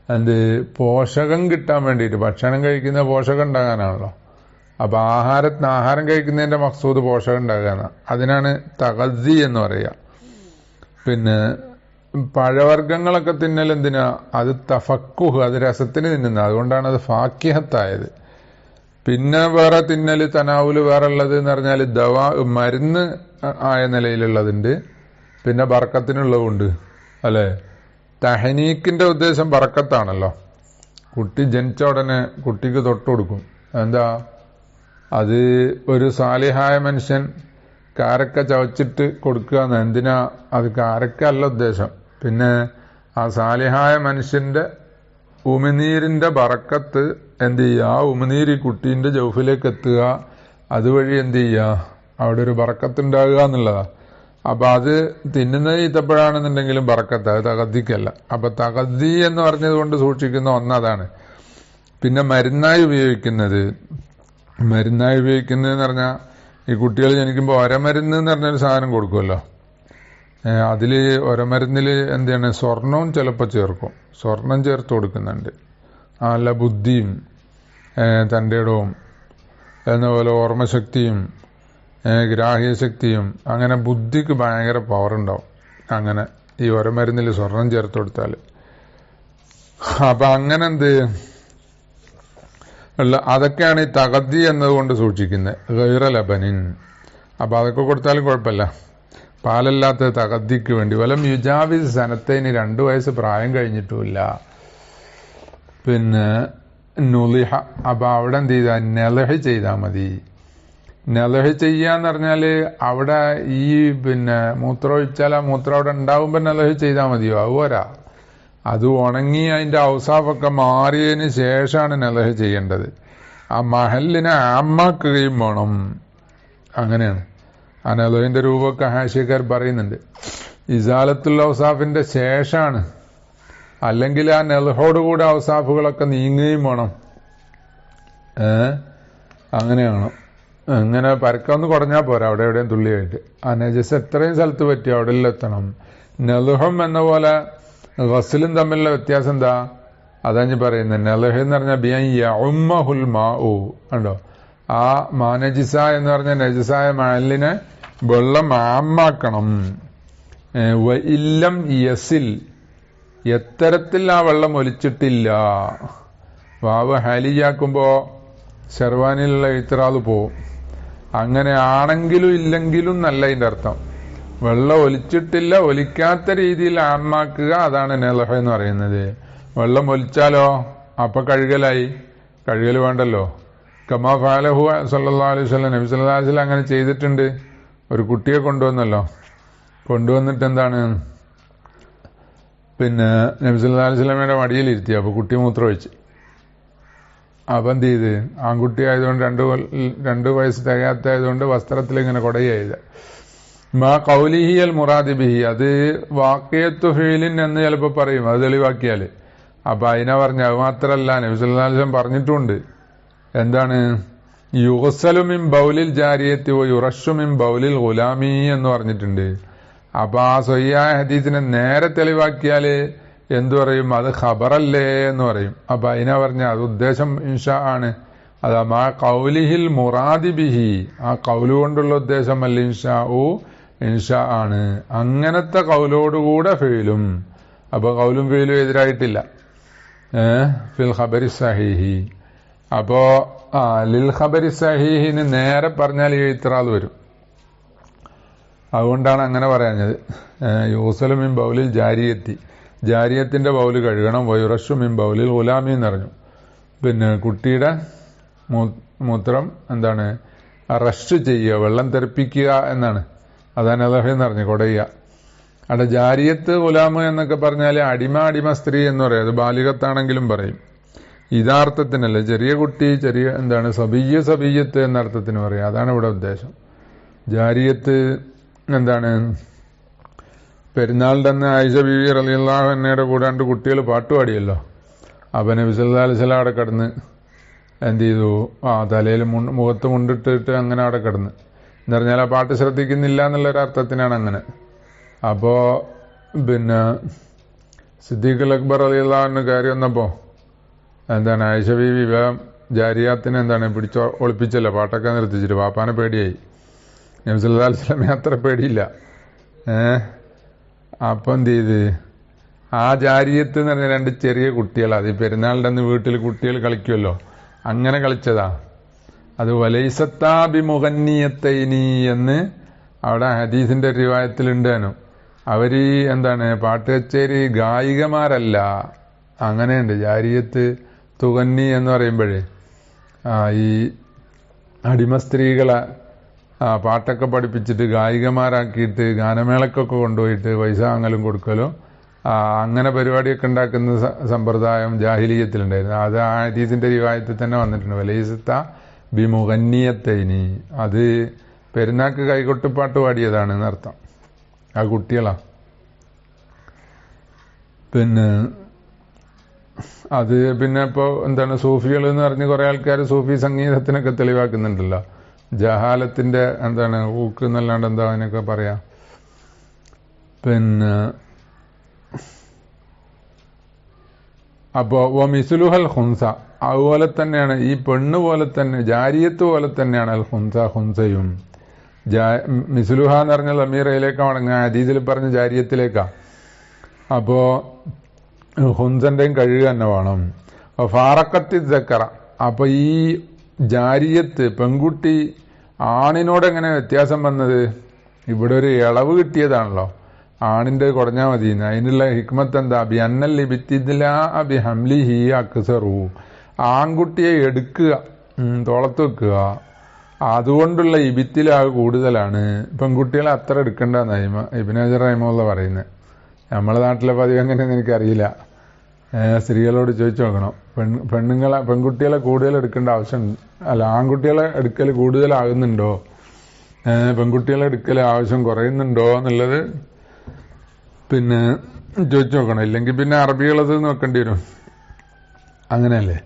എന്ത് പോഷകം കിട്ടാൻ വേണ്ടിയിട്ട്, ഭക്ഷണം കഴിക്കുന്ന പോഷകം ഉണ്ടാകാനാണല്ലോ. അപ്പൊ ആഹാരം കഴിക്കുന്നതിന്റെ മഖ്സൂദ് പോഷകം ഉണ്ടാകാനാണ്. അതിനാണ് തഗദ്ദി എന്ന് പറയുക. പിന്നെ പഴവർഗ്ഗങ്ങളൊക്കെ തിന്നൽ എന്തിനാ, അത് തഫക്കുഹ്, അത് രസത്തിന് തിന്നുന്ന, അതുകൊണ്ടാണ് അത് ഫാക്കിഹത്തായത്. പിന്നെ വേറെ തിന്നല് തനാവുല് വേറെ ഉള്ളത് എന്ന് പറഞ്ഞാൽ ദവാ, മരുന്ന് ആയ നിലയിലുള്ളതുണ്ട്, പിന്നെ ബർക്കത്തിനുള്ളതുണ്ട് അല്ലെ. തഹനീക്കിന്റെ ഉദ്ദേശം ബർക്കത്താണല്ലോ. കുട്ടി ജനിച്ച ഉടനെ കുട്ടിക്ക് തൊട്ട് കൊടുക്കും. എന്താ, അത് ഒരു സാലിഹായ മനുഷ്യൻ കാരക്ക ചവച്ചിട്ട് കൊടുക്കുക എന്ന്. എന്തിനാ, അത് കാരക്ക അല്ല ഉദ്ദേശം. പിന്നെ ആ സാലിഹായ മനുഷ്യന്റെ ഉമിനീരിന്റെ ബറക്കത്ത് എന്ത് ചെയ്യുക, ആ ഉമിനീര് ഈ കുട്ടീന്റെ ജൗഫിലേക്ക് എത്തുക, അതുവഴി എന്ത് ചെയ്യുക, അവിടെ ഒരു ബറക്കത്തുണ്ടാകുക എന്നുള്ളതാ. അപ്പൊ അത് തിന്നുന്നത് ഈത്തപ്പഴാണെന്നുണ്ടെങ്കിലും ബറക്കത്ത്, അത് തകദ്ദിക്കല്ല. അപ്പൊ തകദ്ദി എന്ന് പറഞ്ഞത് കൊണ്ട് സൂക്ഷിക്കുന്ന ഒന്നതാണ്. പിന്നെ മരുന്നായി ഉപയോഗിക്കുന്നതെന്ന് പറഞ്ഞാൽ ഈ കുട്ടികൾ ജനിക്കുമ്പോൾ ഒരമരുന്ന് എന്ന് പറഞ്ഞൊരു സാധനം കൊടുക്കുമല്ലോ. അതില് ഒരമരുന്നില് എന്താണ്, സ്വർണവും ചിലപ്പോൾ ചേർക്കും. സ്വർണം ചേർത്ത് കൊടുക്കുന്നുണ്ട്. നല്ല ബുദ്ധിയും തൻ്റെ ഇടവും എന്നപോലെ ഓർമ്മശക്തിയും ഗ്രാഹ്യശക്തിയും, അങ്ങനെ ബുദ്ധിക്ക് ഭയങ്കര പവർ ഉണ്ടാവും. അങ്ങനെ ഈ ഒരമരുന്നിൽ സ്വർണം ചേർത്ത് കൊടുത്താൽ. അപ്പൊ അങ്ങനെ എന്ത് അതൊക്കെയാണ് ഈ തകദ്ദി എന്നതുകൊണ്ട് സൂക്ഷിക്കുന്നത്. ഗൈറ ലബനിൻ, അപ്പോൾ അതൊക്കെ കൊടുത്താലും കുഴപ്പമില്ല. പാലല്ലാത്ത തകദ്ദിക്ക് വേണ്ടി വലം യുജാവിസ് സനത്തേന് 2 വയസ്സ് പ്രായം കഴിഞ്ഞിട്ടുമില്ല. പിന്നെ നുലിഹ, അപ്പോൾ അവിടെ എന്ത് ചെയ്താൽ നെലഹ് ചെയ്താൽ മതി. നെലഹ് ചെയ്യാന്ന് പറഞ്ഞാൽ അവിടെ ഈ പിന്നെ മൂത്രം ഒഴിച്ചാൽ ആ മൂത്രം അവിടെ ഉണ്ടാവുമ്പോൾ നെലഹ് ചെയ്താൽ മതിയോ? അതുപോരാ, അത് ഉണങ്ങി അതിൻ്റെ ഔസാഫൊക്കെ മാറിയതിന് ശേഷമാണ് നെലഹ് ചെയ്യേണ്ടത്. ആ മഹലിനെ ആമാക്കുകയും വേണം. അങ്ങനെയാണ് ആ നെലഹിന്റെ രൂപമൊക്കെ ഹാഷിയക്കാർ പറയുന്നുണ്ട്. ഇസാലത്തുൽ ഔസാഫിന്റെ ശേഷമാണ്, അല്ലെങ്കിൽ ആ നെലഹോടുകൂടെ ഔസാഫുകളൊക്കെ നീങ്ങുകയും വേണം. അങ്ങനെയാണോ? ഇങ്ങനെ പരക്കൊന്ന് കുറഞ്ഞാൽ പോരാ, അവിടെ എവിടെയും തുള്ളിയായിട്ട്. ആ നജസ് എത്രയും സ്ഥലത്ത് പറ്റി അവിടെ എത്തണം. നെലഹും എന്ന പോലെ ഗസ്ലും തമ്മിലുള്ള വ്യത്യാസം എന്താ? അതാ ഞാൻ പറയുന്നത്. നെലഹ് എന്ന് പറഞ്ഞാൽ ബിയൻ യഉമ്മഹുൽ മാഉ കണ്ടോ, ആ മാനജിസ എന്ന് പറഞ്ഞ നജസായ മഹലിനെ വെള്ളം ആമാക്കണം. ഇല്ലം യസിൽ, എത്തരത്തിൽ ആ വെള്ളം ഒലിച്ചിട്ടില്ല. വാവ് ഹാലിയാക്കുമ്പോ ഷെർവാനിലുള്ള ഇത്രാത് പോവും. അങ്ങനെ ആണെങ്കിലും ഇല്ലെങ്കിലും നല്ല അതിന്റെ അർത്ഥം. വെള്ളം ഒലിച്ചിട്ടില്ല, ഒലിക്കാത്ത രീതിയിൽ ആമാക്കുക, അതാണ് നെലഹ് എന്ന് പറയുന്നത്. വെള്ളം ഒലിച്ചാലോ അപ്പൊ കഴുകലായി, കഴുകൽ വേണ്ടല്ലോ. കമാ ഫഅലഹു സല്ലല്ലാഹു അലൈഹി വസല്ലം, നബി സല്ലല്ലാഹു അലൈഹി വസല്ലം അങ്ങനെ ചെയ്തിട്ടുണ്ട്. ഒരു കുട്ടിയെ കൊണ്ടുവന്നല്ലോ, കൊണ്ടുവന്നിട്ട് എന്താണ് പിന്നെ നബി സല്ലല്ലാഹു അലൈഹി വസല്ലമയുടെ മടിയിലിരുത്തി. അപ്പൊ കുട്ടി മൂത്രമൊഴിച്ച്. അപ്പം എന്ത് ചെയ്ത്, ആൺകുട്ടി ആയതുകൊണ്ട് 2 വയസ്സ് തികയാത്തതുകൊണ്ട് വസ്ത്രത്തിൽ ഇങ്ങനെ കൊടയായത്. മാ ഖൗലിഹി അൽ മുറാദി ബിഹി, അത് വാഖിയത്തു ഫീലിൻ എന്ന് ചിലപ്പോൾ പറയും, അത് തെളിവാക്കിയാല്. അപ്പൊ അതിനെ പറഞ്ഞ അത് മാത്രല്ല, നബി സല്ലല്ലാഹു അലൈഹി വസല്ലം പറഞ്ഞിട്ടുണ്ട്. എന്താണ്? യുഗ്സലു മിൻ ബൗലിൽ ജാരിയത്തി വ യുറശു മിൻ ബൗലിൽ ഗുലാമി എന്ന് പറഞ്ഞിട്ടുണ്ട്. അപ്പൊ ആ സ്വഹിയായ ഹദീസിനെ നേരെ തെളിവാക്കിയാല് എന്തു പറയും? അത് ഖബറല്ലേ എന്ന് പറയും. അപ്പൊ അതിനെ പറഞ്ഞ അത് ഉദ്ദേശം ഇൻഷാ ആണ്. അതാ മാ ഖൗലിഹിൽ മുറാദി ബിഹി, ആ കൗല് കൊണ്ടുള്ള ഉദ്ദേശം അല്ല ഇൻഷാ ഇൻഷാ ആണ്. അങ്ങനത്തെ കൗലോടുകൂടെ ഫെയിലും. അപ്പൊ കൗലും ഫെയിലും എതിരായിട്ടില്ല ഫിൽ ഖബരി സഹീഹി. അപ്പോ ലിൽ ഖബരി സഹീഹിന് നേരെ പറഞ്ഞാൽ ഈ ഇത്രാദ് വരും. അതുകൊണ്ടാണ് അങ്ങനെ പറയാഞ്ഞത്. യൂസലു മിൻ ബൗലിൽ ജാരിയത്തി, ജാരിയത്തിന്റെ ബൗല് കഴുകണം. വയുറഷു മിൻ ബൗലിൽ ഗുലാമി എന്ന് പറഞ്ഞു. പിന്നെ കുട്ടിയുടെ മൂത്രം എന്താണ്? റഷ് ചെയ്യുക, വെള്ളം തെറിപ്പിക്കുക എന്നാണ്. അതാണ് നെലഹ് എന്ന് പറഞ്ഞു, കൊടയുക. അവിടെ ജാരിയത്ത് ഗുലാമ് എന്നൊക്കെ പറഞ്ഞാൽ അടിമ സ്ത്രീ എന്ന് പറയും. അത് ബാലികത്താണെങ്കിലും പറയും. ഇതാർത്ഥത്തിനല്ല, ചെറിയ കുട്ടി, ചെറിയ എന്താണ് സബിയ്യത്ത് എന്ന അർത്ഥത്തിന് പറയും. അതാണ് ഇവിടെ ഉദ്ദേശം. ജാരിയത്ത് എന്താണ്? പെരുന്നാളിന്റെ അന്ന് ആയിഷ ബീവി റളിയല്ലാഹു അൻഹയുടെ കൂടെ 2 കുട്ടികൾ പാട്ടുപാടിയല്ലോ. അപ്പൊ നബി സല്ലല്ലാഹു അലൈഹി വസല്ലം അവിടെ കിടന്ന് എന്ത് ചെയ്തു? തലയിൽ മുഖത്ത് മുണ്ടിട്ടിട്ട് അങ്ങനെ അവിടെ കിടന്ന് എന്ന് പറഞ്ഞാൽ ആ പാട്ട് ശ്രദ്ധിക്കുന്നില്ല എന്നുള്ളൊരു അർത്ഥത്തിനാണ് അങ്ങനെ. അപ്പോ പിന്നെ സിദ്ദീഖുൽ അക്ബർ റളിയല്ലാഹു അൻഹു കയറി വന്നപ്പോ എന്താണ് ആയിഷ ബീവി വേഗം ജാരിയാത്തിനെ എന്താണ് ഒളിപ്പിച്ചല്ലോ, പാട്ടൊക്കെ നിർത്തിച്ചിട്ട്. പാപ്പാനെ പേടിയായി. നബി സല്ലല്ലാഹു അലൈഹി വസല്ലമയെ അത്ര പേടിയില്ല. അപ്പം എന്ത് ചെയ്ത്, ആ ജാരിയത്ത് എന്ന് പറഞ്ഞ 2 ചെറിയ കുട്ടികളാ. അത് പെരുന്നാളിന്റെ അന്ന് വീട്ടിൽ കുട്ടികൾ കളിക്കുമല്ലോ, അങ്ങനെ കളിച്ചതാ. അത് വലൈസത്താബി മുഗന്നിയത്തൈനി എന്ന് അവിടെ ഹദീസിന്റെ റിവായത്തിലുണ്ടേനു. അവര് എന്താണ് പാട്ട് കച്ചേരി ഗായികമാരല്ല. അങ്ങനെയുണ്ട്. ജാരിയത്ത് തുകന്നി എന്ന് പറയുമ്പോഴേ ഈ അടിമ സ്ത്രീകളെ പാട്ടൊക്കെ പഠിപ്പിച്ചിട്ട് ഗായികമാരാക്കിയിട്ട് ഗാനമേളക്കൊക്കെ കൊണ്ടുപോയിട്ട് പൈസ വാങ്ങലും കൊടുക്കലും അങ്ങനെ പരിപാടിയൊക്കെ ഉണ്ടാക്കുന്ന സമ്പ്രദായം ജാഹിലിയത്തിലുണ്ടായിരുന്നു. അത് ആ ഹദീസിന്റെ റിവായത്തിൽ തന്നെ വന്നിട്ടുണ്ട്. വലൈസത്ത ബിമുഗന്നിയത്തൈനി, അത് പെരുന്നാക്ക് കൈകൊട്ടുപാട്ട് പാടിയതാണ് എന്നർത്ഥം. ആ കുട്ടികളാ. പിന്നെ അത് പിന്നെ ഇപ്പോൾ എന്താണ് സൂഫികൾ എന്ന് പറഞ്ഞ് കുറെ ആൾക്കാർ സൂഫി സംഗീതത്തിനൊക്കെ തെളിവാക്കുന്നുണ്ടല്ലോ. ജഹാലത്തിന്റെ എന്താണ് ഊക്ക് എന്നല്ലാണ്ട് എന്താ അതിനൊക്കെ പറയാം. പിന്നെ അപ്പോ മിസുലുഹൽ ഹുൻസ, അതുപോലെ തന്നെയാണ് ഈ പെണ്ണ് പോലെ തന്നെ, ജാരിയത്ത് പോലെ തന്നെയാണ് അൽ ഹുൻസ, ഹുൻസയും. മിസുലുഹ എന്ന് പറഞ്ഞാൽ അമീറയിലേക്കാ മടങ്ങുക, ഹദീസിൽ പറഞ്ഞ ജാരിയത്തിലേക്കാ. അപ്പോ ഹുൻസന്റെയും കഴുകുക തന്നെ വേണം. ഫാറക്കത്തി സക്കറ, അപ്പൊ ഈ ജാരിയത്ത് പെൺകുട്ടി ആണിനോട് എങ്ങനെ വ്യത്യാസം വന്നത്? ഇവിടെ ഒരു ഇളവ് കിട്ടിയതാണല്ലോ, ആണിന്റെ കുറഞ്ഞാൽ മതി. അതിനുള്ള ഹിക്മത്ത് എന്താ? ബി അന്നൽ ബി ഹംലിഹി അക്സറു, ആൺകുട്ടിയെ എടുക്കുക, തോളത്ത് വെക്കുക, അതുകൊണ്ടുള്ള ഇബിത്തിലാവ് കൂടുതലാണ്. പെൺകുട്ടികളെ അത്ര എടുക്കേണ്ടെന്ന് ഇബ്നു ഹജർ റഹിമഹുല്ലാഹ് പറയുന്നത്. നമ്മളെ നാട്ടിലെ പതിവ് എങ്ങനെയെന്ന് എനിക്കറിയില്ല, സ്ത്രീകളോട് ചോദിച്ചു നോക്കണം. പെൺകുട്ടികളെ കൂടുതൽ എടുക്കേണ്ട ആവശ്യം, അല്ല ആൺകുട്ടികളെ എടുക്കൽ കൂടുതലാകുന്നുണ്ടോ, പെൺകുട്ടികളെ എടുക്കൽ ആവശ്യം കുറയുന്നുണ്ടോ എന്നുള്ളത് പിന്നെ ചോദിച്ചു നോക്കണം. ഇല്ലെങ്കിൽ പിന്നെ അറബികളത് നോക്കേണ്ടി വരും. അങ്ങനെയല്ലേ?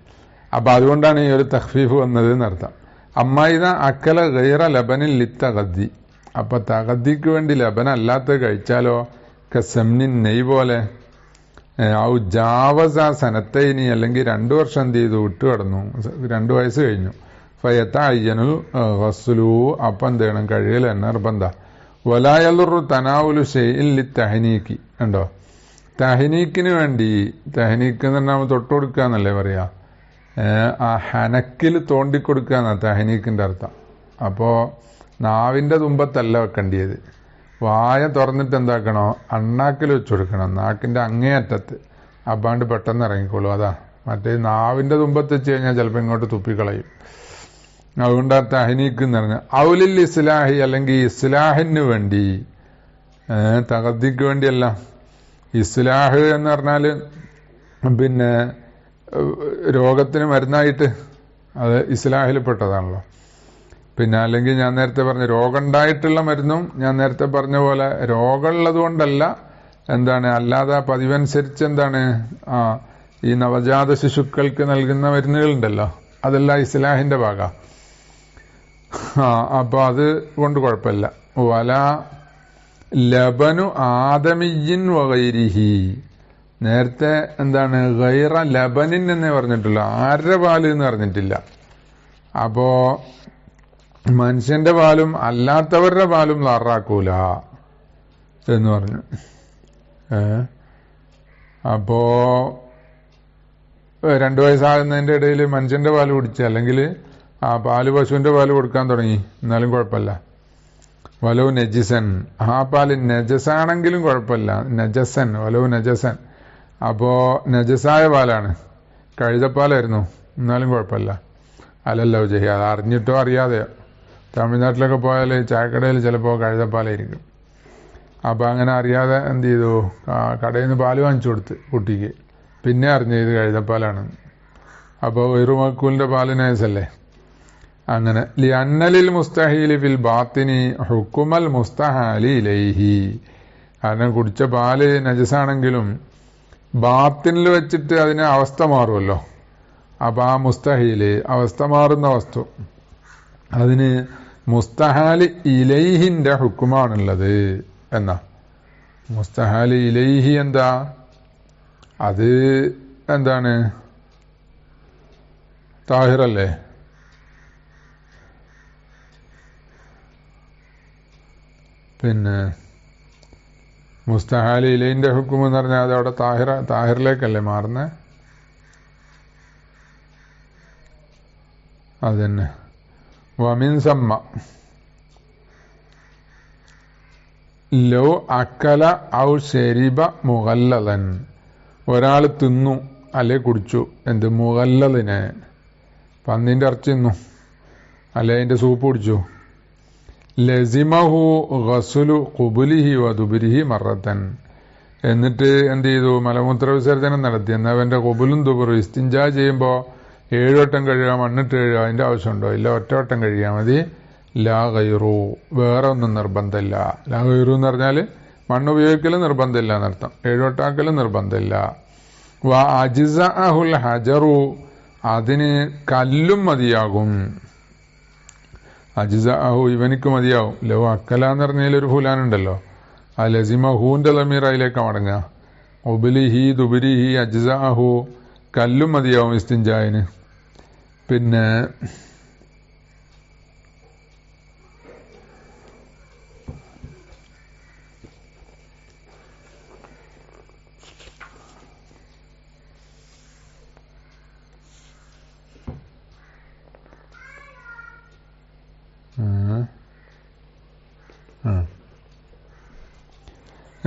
അപ്പൊ അതുകൊണ്ടാണ് ഈ ഒരു തഖ്ഫീഫ് വന്നത് എന്നർത്ഥം. അമ്മായിത അക്കല ഗൈറ ലബനിൽ ലിത്തഗദ്ദി, അപ്പൊ തഗദ്ദിക്ക് വേണ്ടി ലബൻ അല്ലാത്ത കഴിച്ചാലോ, കസംനിൻ നെയ് പോലെ, ഔ ജാവസ സനത്തൈനി, അല്ലെങ്കിൽ 2 വർഷം എന്ത് ചെയ്തു, വിട്ടുകടന്നു, 2 വയസ്സ് കഴിഞ്ഞു. ഫയത്ത അയ്യനുൽ ഗസ്ലു, അപ്പം എന്ത് ചെയ്യണം, കഴിയൽ തന്നെ നിർബന്ധ. വലായലുറു തനാവുലു ഷെയ്ഇൻ ലിത്തഹ്നീക്കി, ഉണ്ടോ? തഹ്നീക്കിന് വേണ്ടി, തഹ്നീക്ക് എന്ന് പറഞ്ഞാൽ തൊട്ട് കൊടുക്കുക എന്നല്ലേ പറയാ, ആ ഹനക്കിൽ തോണ്ടിക്കൊടുക്കുക എന്നാ തഹ്നീക്കിന്റെ അർത്ഥം. അപ്പോ നാവിന്റെ തുമ്പത്തല്ല വെക്കേണ്ടിയത്, വായ തുറന്നിട്ട് എന്താക്കണോ, അണ്ണാക്കിൽ വെച്ച് കൊടുക്കണം, നാക്കിന്റെ അങ്ങേയറ്റത്ത്. അപ്പാണ്ട് പെട്ടെന്ന് ഇറങ്ങിക്കോളൂ. അതാ. മറ്റേ നാവിന്റെ തുമ്പത്ത് വെച്ച് കഴിഞ്ഞാൽ ചിലപ്പോൾ ഇങ്ങോട്ട് തുപ്പിക്കളയും. അതുകൊണ്ട് ആ തഹ്നീക്ക് എന്ന് പറഞ്ഞാൽ ഔലിൽ ഇസ്ലാഹി, അല്ലെങ്കിൽ ഇസ്ലാഹിന് വേണ്ടി, തഗദ്ദിക്ക് വേണ്ടിയല്ല. ഇസ്ലാഹ് എന്ന് പറഞ്ഞാല് പിന്നെ രോഗത്തിന് മരുന്നായിട്ട്, അത് ഇസ്ലാഹിൽ പെട്ടതാണല്ലോ. പിന്നെ അല്ലെങ്കിൽ ഞാൻ നേരത്തെ പറഞ്ഞ രോഗം ഉണ്ടായിട്ടുള്ള മരുന്നും, ഞാൻ നേരത്തെ പറഞ്ഞ പോലെ രോഗമുള്ളത് കൊണ്ടല്ല, എന്താണ് അല്ലാതെ പതിവനുസരിച്ച് എന്താണ് ഈ നവജാത ശിശുക്കൾക്ക് നൽകുന്ന മരുന്നുകളുണ്ടല്ലോ, അതെല്ലാം ഇസ്ലാഹിന്റെ ഭാഗം. അപ്പൊ അത് കൊണ്ട് കുഴപ്പമില്ല. വല ലബനു ആദമിയിൻ വഗൈരിഹി, നേരത്തെ എന്താണ് ഗൈറ ലബനിൻ എന്നേ പറഞ്ഞിട്ടുള്ളൂ, ആരുടെ പാല് എന്ന് പറഞ്ഞിട്ടില്ല. അപ്പോ മനുഷ്യന്റെ പാലും അല്ലാത്തവരുടെ പാലും ലറാക്കൂല എന്ന് പറഞ്ഞു. അപ്പോ 2 വയസ്സാകുന്നതിന്റെ ഇടയിൽ മനുഷ്യന്റെ പാല് കുടിച്ച്, അല്ലെങ്കിൽ ആ പാല് പശുവിന്റെ പാല് കൊടുക്കാൻ തുടങ്ങി, എന്നാലും കുഴപ്പമില്ല. വലവ് നജിസൻ, ആ പാല് നജസാണെങ്കിലും കുഴപ്പമില്ല, നജസൻ വലവ് നജസൻ. അപ്പോ നജസായ പാലാണ്, കഴുതപ്പാലായിരുന്നു, എന്നാലും കുഴപ്പമില്ല. അല്ലല്ലോ ചെയ്യുക, അത് അറിഞ്ഞിട്ടോ അറിയാതെയോ. തമിഴ്നാട്ടിലൊക്കെ പോയാൽ ചായക്കടയിൽ ചിലപ്പോൾ കഴുതപ്പാലായിരിക്കും. അപ്പൊ അങ്ങനെ അറിയാതെ എന്ത് ചെയ്തു, കടയിൽ നിന്ന് പാല് വാങ്ങിച്ചു കൊടുത്ത് കുട്ടിക്ക്, പിന്നെ അറിഞ്ഞു ഇത് കഴുതപ്പാലാണ്. അപ്പോൾ വെറുമക്കൂലിന്റെ പാല് നജസല്ലേ. അങ്ങനെ ലി അന്നലിൽ മുസ്തഹീലി ഫിൽ ബാത്തിനി ഹുക്കുമൽ മുസ്തഹാലി ഇലൈഹി, കാരണം കുടിച്ച പാല് നജസാണെങ്കിലും ബാത്തിനിൽ വെച്ചിട്ട് അതിന് അവസ്ഥ മാറുമല്ലോ. അപ്പൊ ആ മുസ്തഹീല്, അവസ്ഥ മാറുന്ന വസ്തു, അതിന് മുസ്തഹാലി ഇലൈഹിന്റെ ഹുക്കുമാണുള്ളത് എന്നാ. മുസ്തഹാലി ഇലൈഹി എന്താ, അത് എന്താണ്, താഹിറല്ലേ. പിന്നെ മുസ്തഹാലി ഇലൈന്റെ ഹുക്കും എന്ന് പറഞ്ഞാൽ അത് അവിടെ താഹിറിലേക്കല്ലേ മാറുന്നേ. അതന്നെ. വമിൻ സമ്മ ലോ അക്കല ഔ ശരിബ മുഗല്ലദൻ, ഒരാൾ തിന്നു അല്ലെ കുടിച്ചു എന്ത്, മുഗല്ലദിനെ, പന്നിന്റെ ഇറച്ചി തിന്നു അല്ലെ അതിന്റെ സൂപ്പ് കുടിച്ചു. ലസിമഹു ഗസ്ലു ഖുബുലിഹി വദുബുരിഹി മറത്തൻ, എന്നിട്ട് എന്ത് ചെയ്തു, മലമൂത്ര വിസർജനം നടത്തി. എന്നാൽ അവന്റെ ഖുബുലും ദുബുറും ഇസ്തിഞ്ചാ ചെയ്യുമ്പോൾ 7 വട്ടം കഴുകുക, മണ്ണിട്ട് കഴുകുക, അതിന്റെ ആവശ്യമുണ്ടോ? ഇല്ല, 1 വട്ടം കഴുകിയാൽ മതി. ലാ ഗൈറു, വേറെ ഒന്നും നിർബന്ധമില്ല. ലാ ഗൈറു എന്ന് പറഞ്ഞാൽ മണ്ണ് ഉപയോഗിക്കലും നിർബന്ധമില്ല എന്നർത്ഥം, 7 വട്ടാക്കലും നിർബന്ധമില്ല. വ അജ്സഅഹുൽ ഹജറു, അതിന് കല്ലും മതിയാകും. അജ്സഅഹു, ഇവനിക്ക് മതിയാവും. ലോ അക്കല എന്ന് പറഞ്ഞാൽ ഒരു ഫുലാനുണ്ടല്ലോ, ആ ലസിമഹൂന്റെ ലമീർ അതിലേക്ക് മടങ്ങുക. ഉബുലിഹി ദുബുരിഹി അജ്സഅഹു, കല്ലും മതിയാവും ഇസ്തിഞ്ചായിന്. പിന്നെ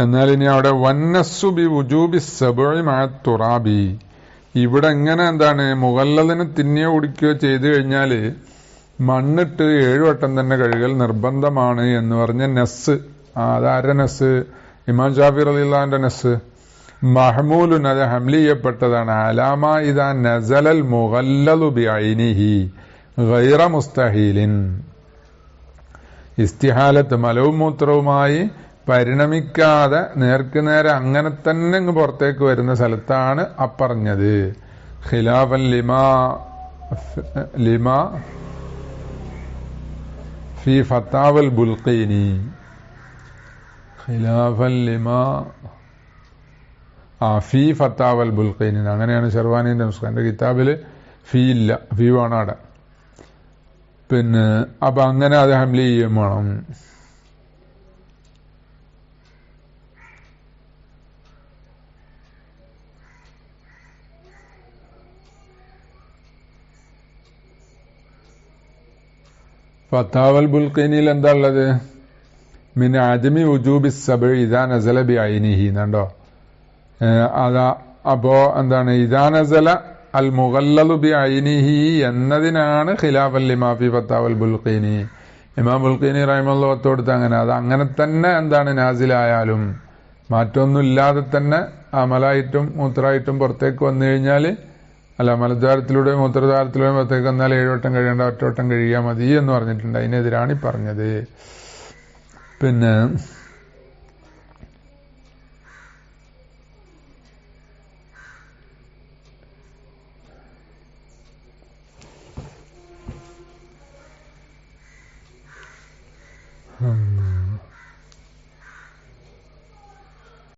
എന്നാൽ ഇനി അവിടെ വന്നസ്സു ബി വുജൂബി സബ്ഇ മഅ തുറാബി, ഇവിടെ എങ്ങനെ എന്താണ് മുഗല്ലദിന് തിന്നിയോ കുടിക്കുകയോ ചെയ്തു കഴിഞ്ഞാൽ മണ്ണിട്ട് 7 വട്ടം തന്നെ കഴുകൽ നിർബന്ധമാണ് എന്ന് പറഞ്ഞ നസ്. അതാരുടെ നസ്? ഇമാം ഷാഫി റളിയല്ലാഹുവിന്റെ നസ്. മഹ്മൂലുൻ, അത് ഹംലി ചെയ്യപ്പെട്ടതാണ്. അലാമ ഇദാ നസലൽ മുഗല്ലദു ബിഐനിഹി ഗൈറ മുസ്തഹീലിൻ, ഇസ്തിഹാലത്ത് മലവും മൂത്രവുമായി പരിണമിക്കാതെ നേർക്കുനേരെ അങ്ങനെ തന്നെ ഇങ്ങ് പുറത്തേക്ക് വരുന്ന സ്ഥലത്താണ് അപ്പറഞ്ഞത്. ഖിലാഫൻ ലിമാ ഫി ഫത്താവൽ ബുൽഖീനി, ഖിലാഫൻ ലിമാ ഫി ഫത്താവൽ ബുൽഖീനി, അങ്ങനെയാണ് ഷെർവാനിന്റെ നുസ്ഖ. എന്റെ കിതാബില് ഫീ ഇല്ല, ഫീ വേണം അവിടെ. പിന്നെ അപ്പൊ അങ്ങനെ അത് ഹംലി ചെയ്യും വേണം. ഫത്താവൽ ബുൽഖീനിയിൽ എന്താ ഉള്ളത്? മിൻ അജമി വുജൂബി സബ്ഇ ഇദാ നസല ബി ഐനിഹി എന്നുണ്ടോ? അതാ അപ്പോ എന്താണ് ഇദാ നസല അൽ മുഗല്ലദു ബി ഐനിഹി എന്നതിനാണ് ഖിലാഫൻ ലിമാ ഫി ഫത്താവൽ ബുൽഖീനി. ഇമാം ബുൽഖീനി റഹിമഹുല്ലാഹ് ഒത്തോടുത്ത് അങ്ങനെ അത് അങ്ങനെ തന്നെ എന്താണ് നാസിലായാലും മാറ്റമൊന്നും ഇല്ലാതെ തന്നെ അമലായിട്ടും മൂത്രായിട്ടും പുറത്തേക്ക് വന്നു കഴിഞ്ഞാൽ, അല്ല മലദ്വാരത്തിലൂടെ മൂത്രദ്വാരത്തിലൂടെ പുറത്തേക്ക് വന്നാൽ 7 വട്ടം കഴിയേണ്ട 1 വട്ടം കഴിയാൽ മതി എന്ന് പറഞ്ഞിട്ടുണ്ട്. അതിനെതിരാണ് ഈ പറഞ്ഞത്. പിന്നെ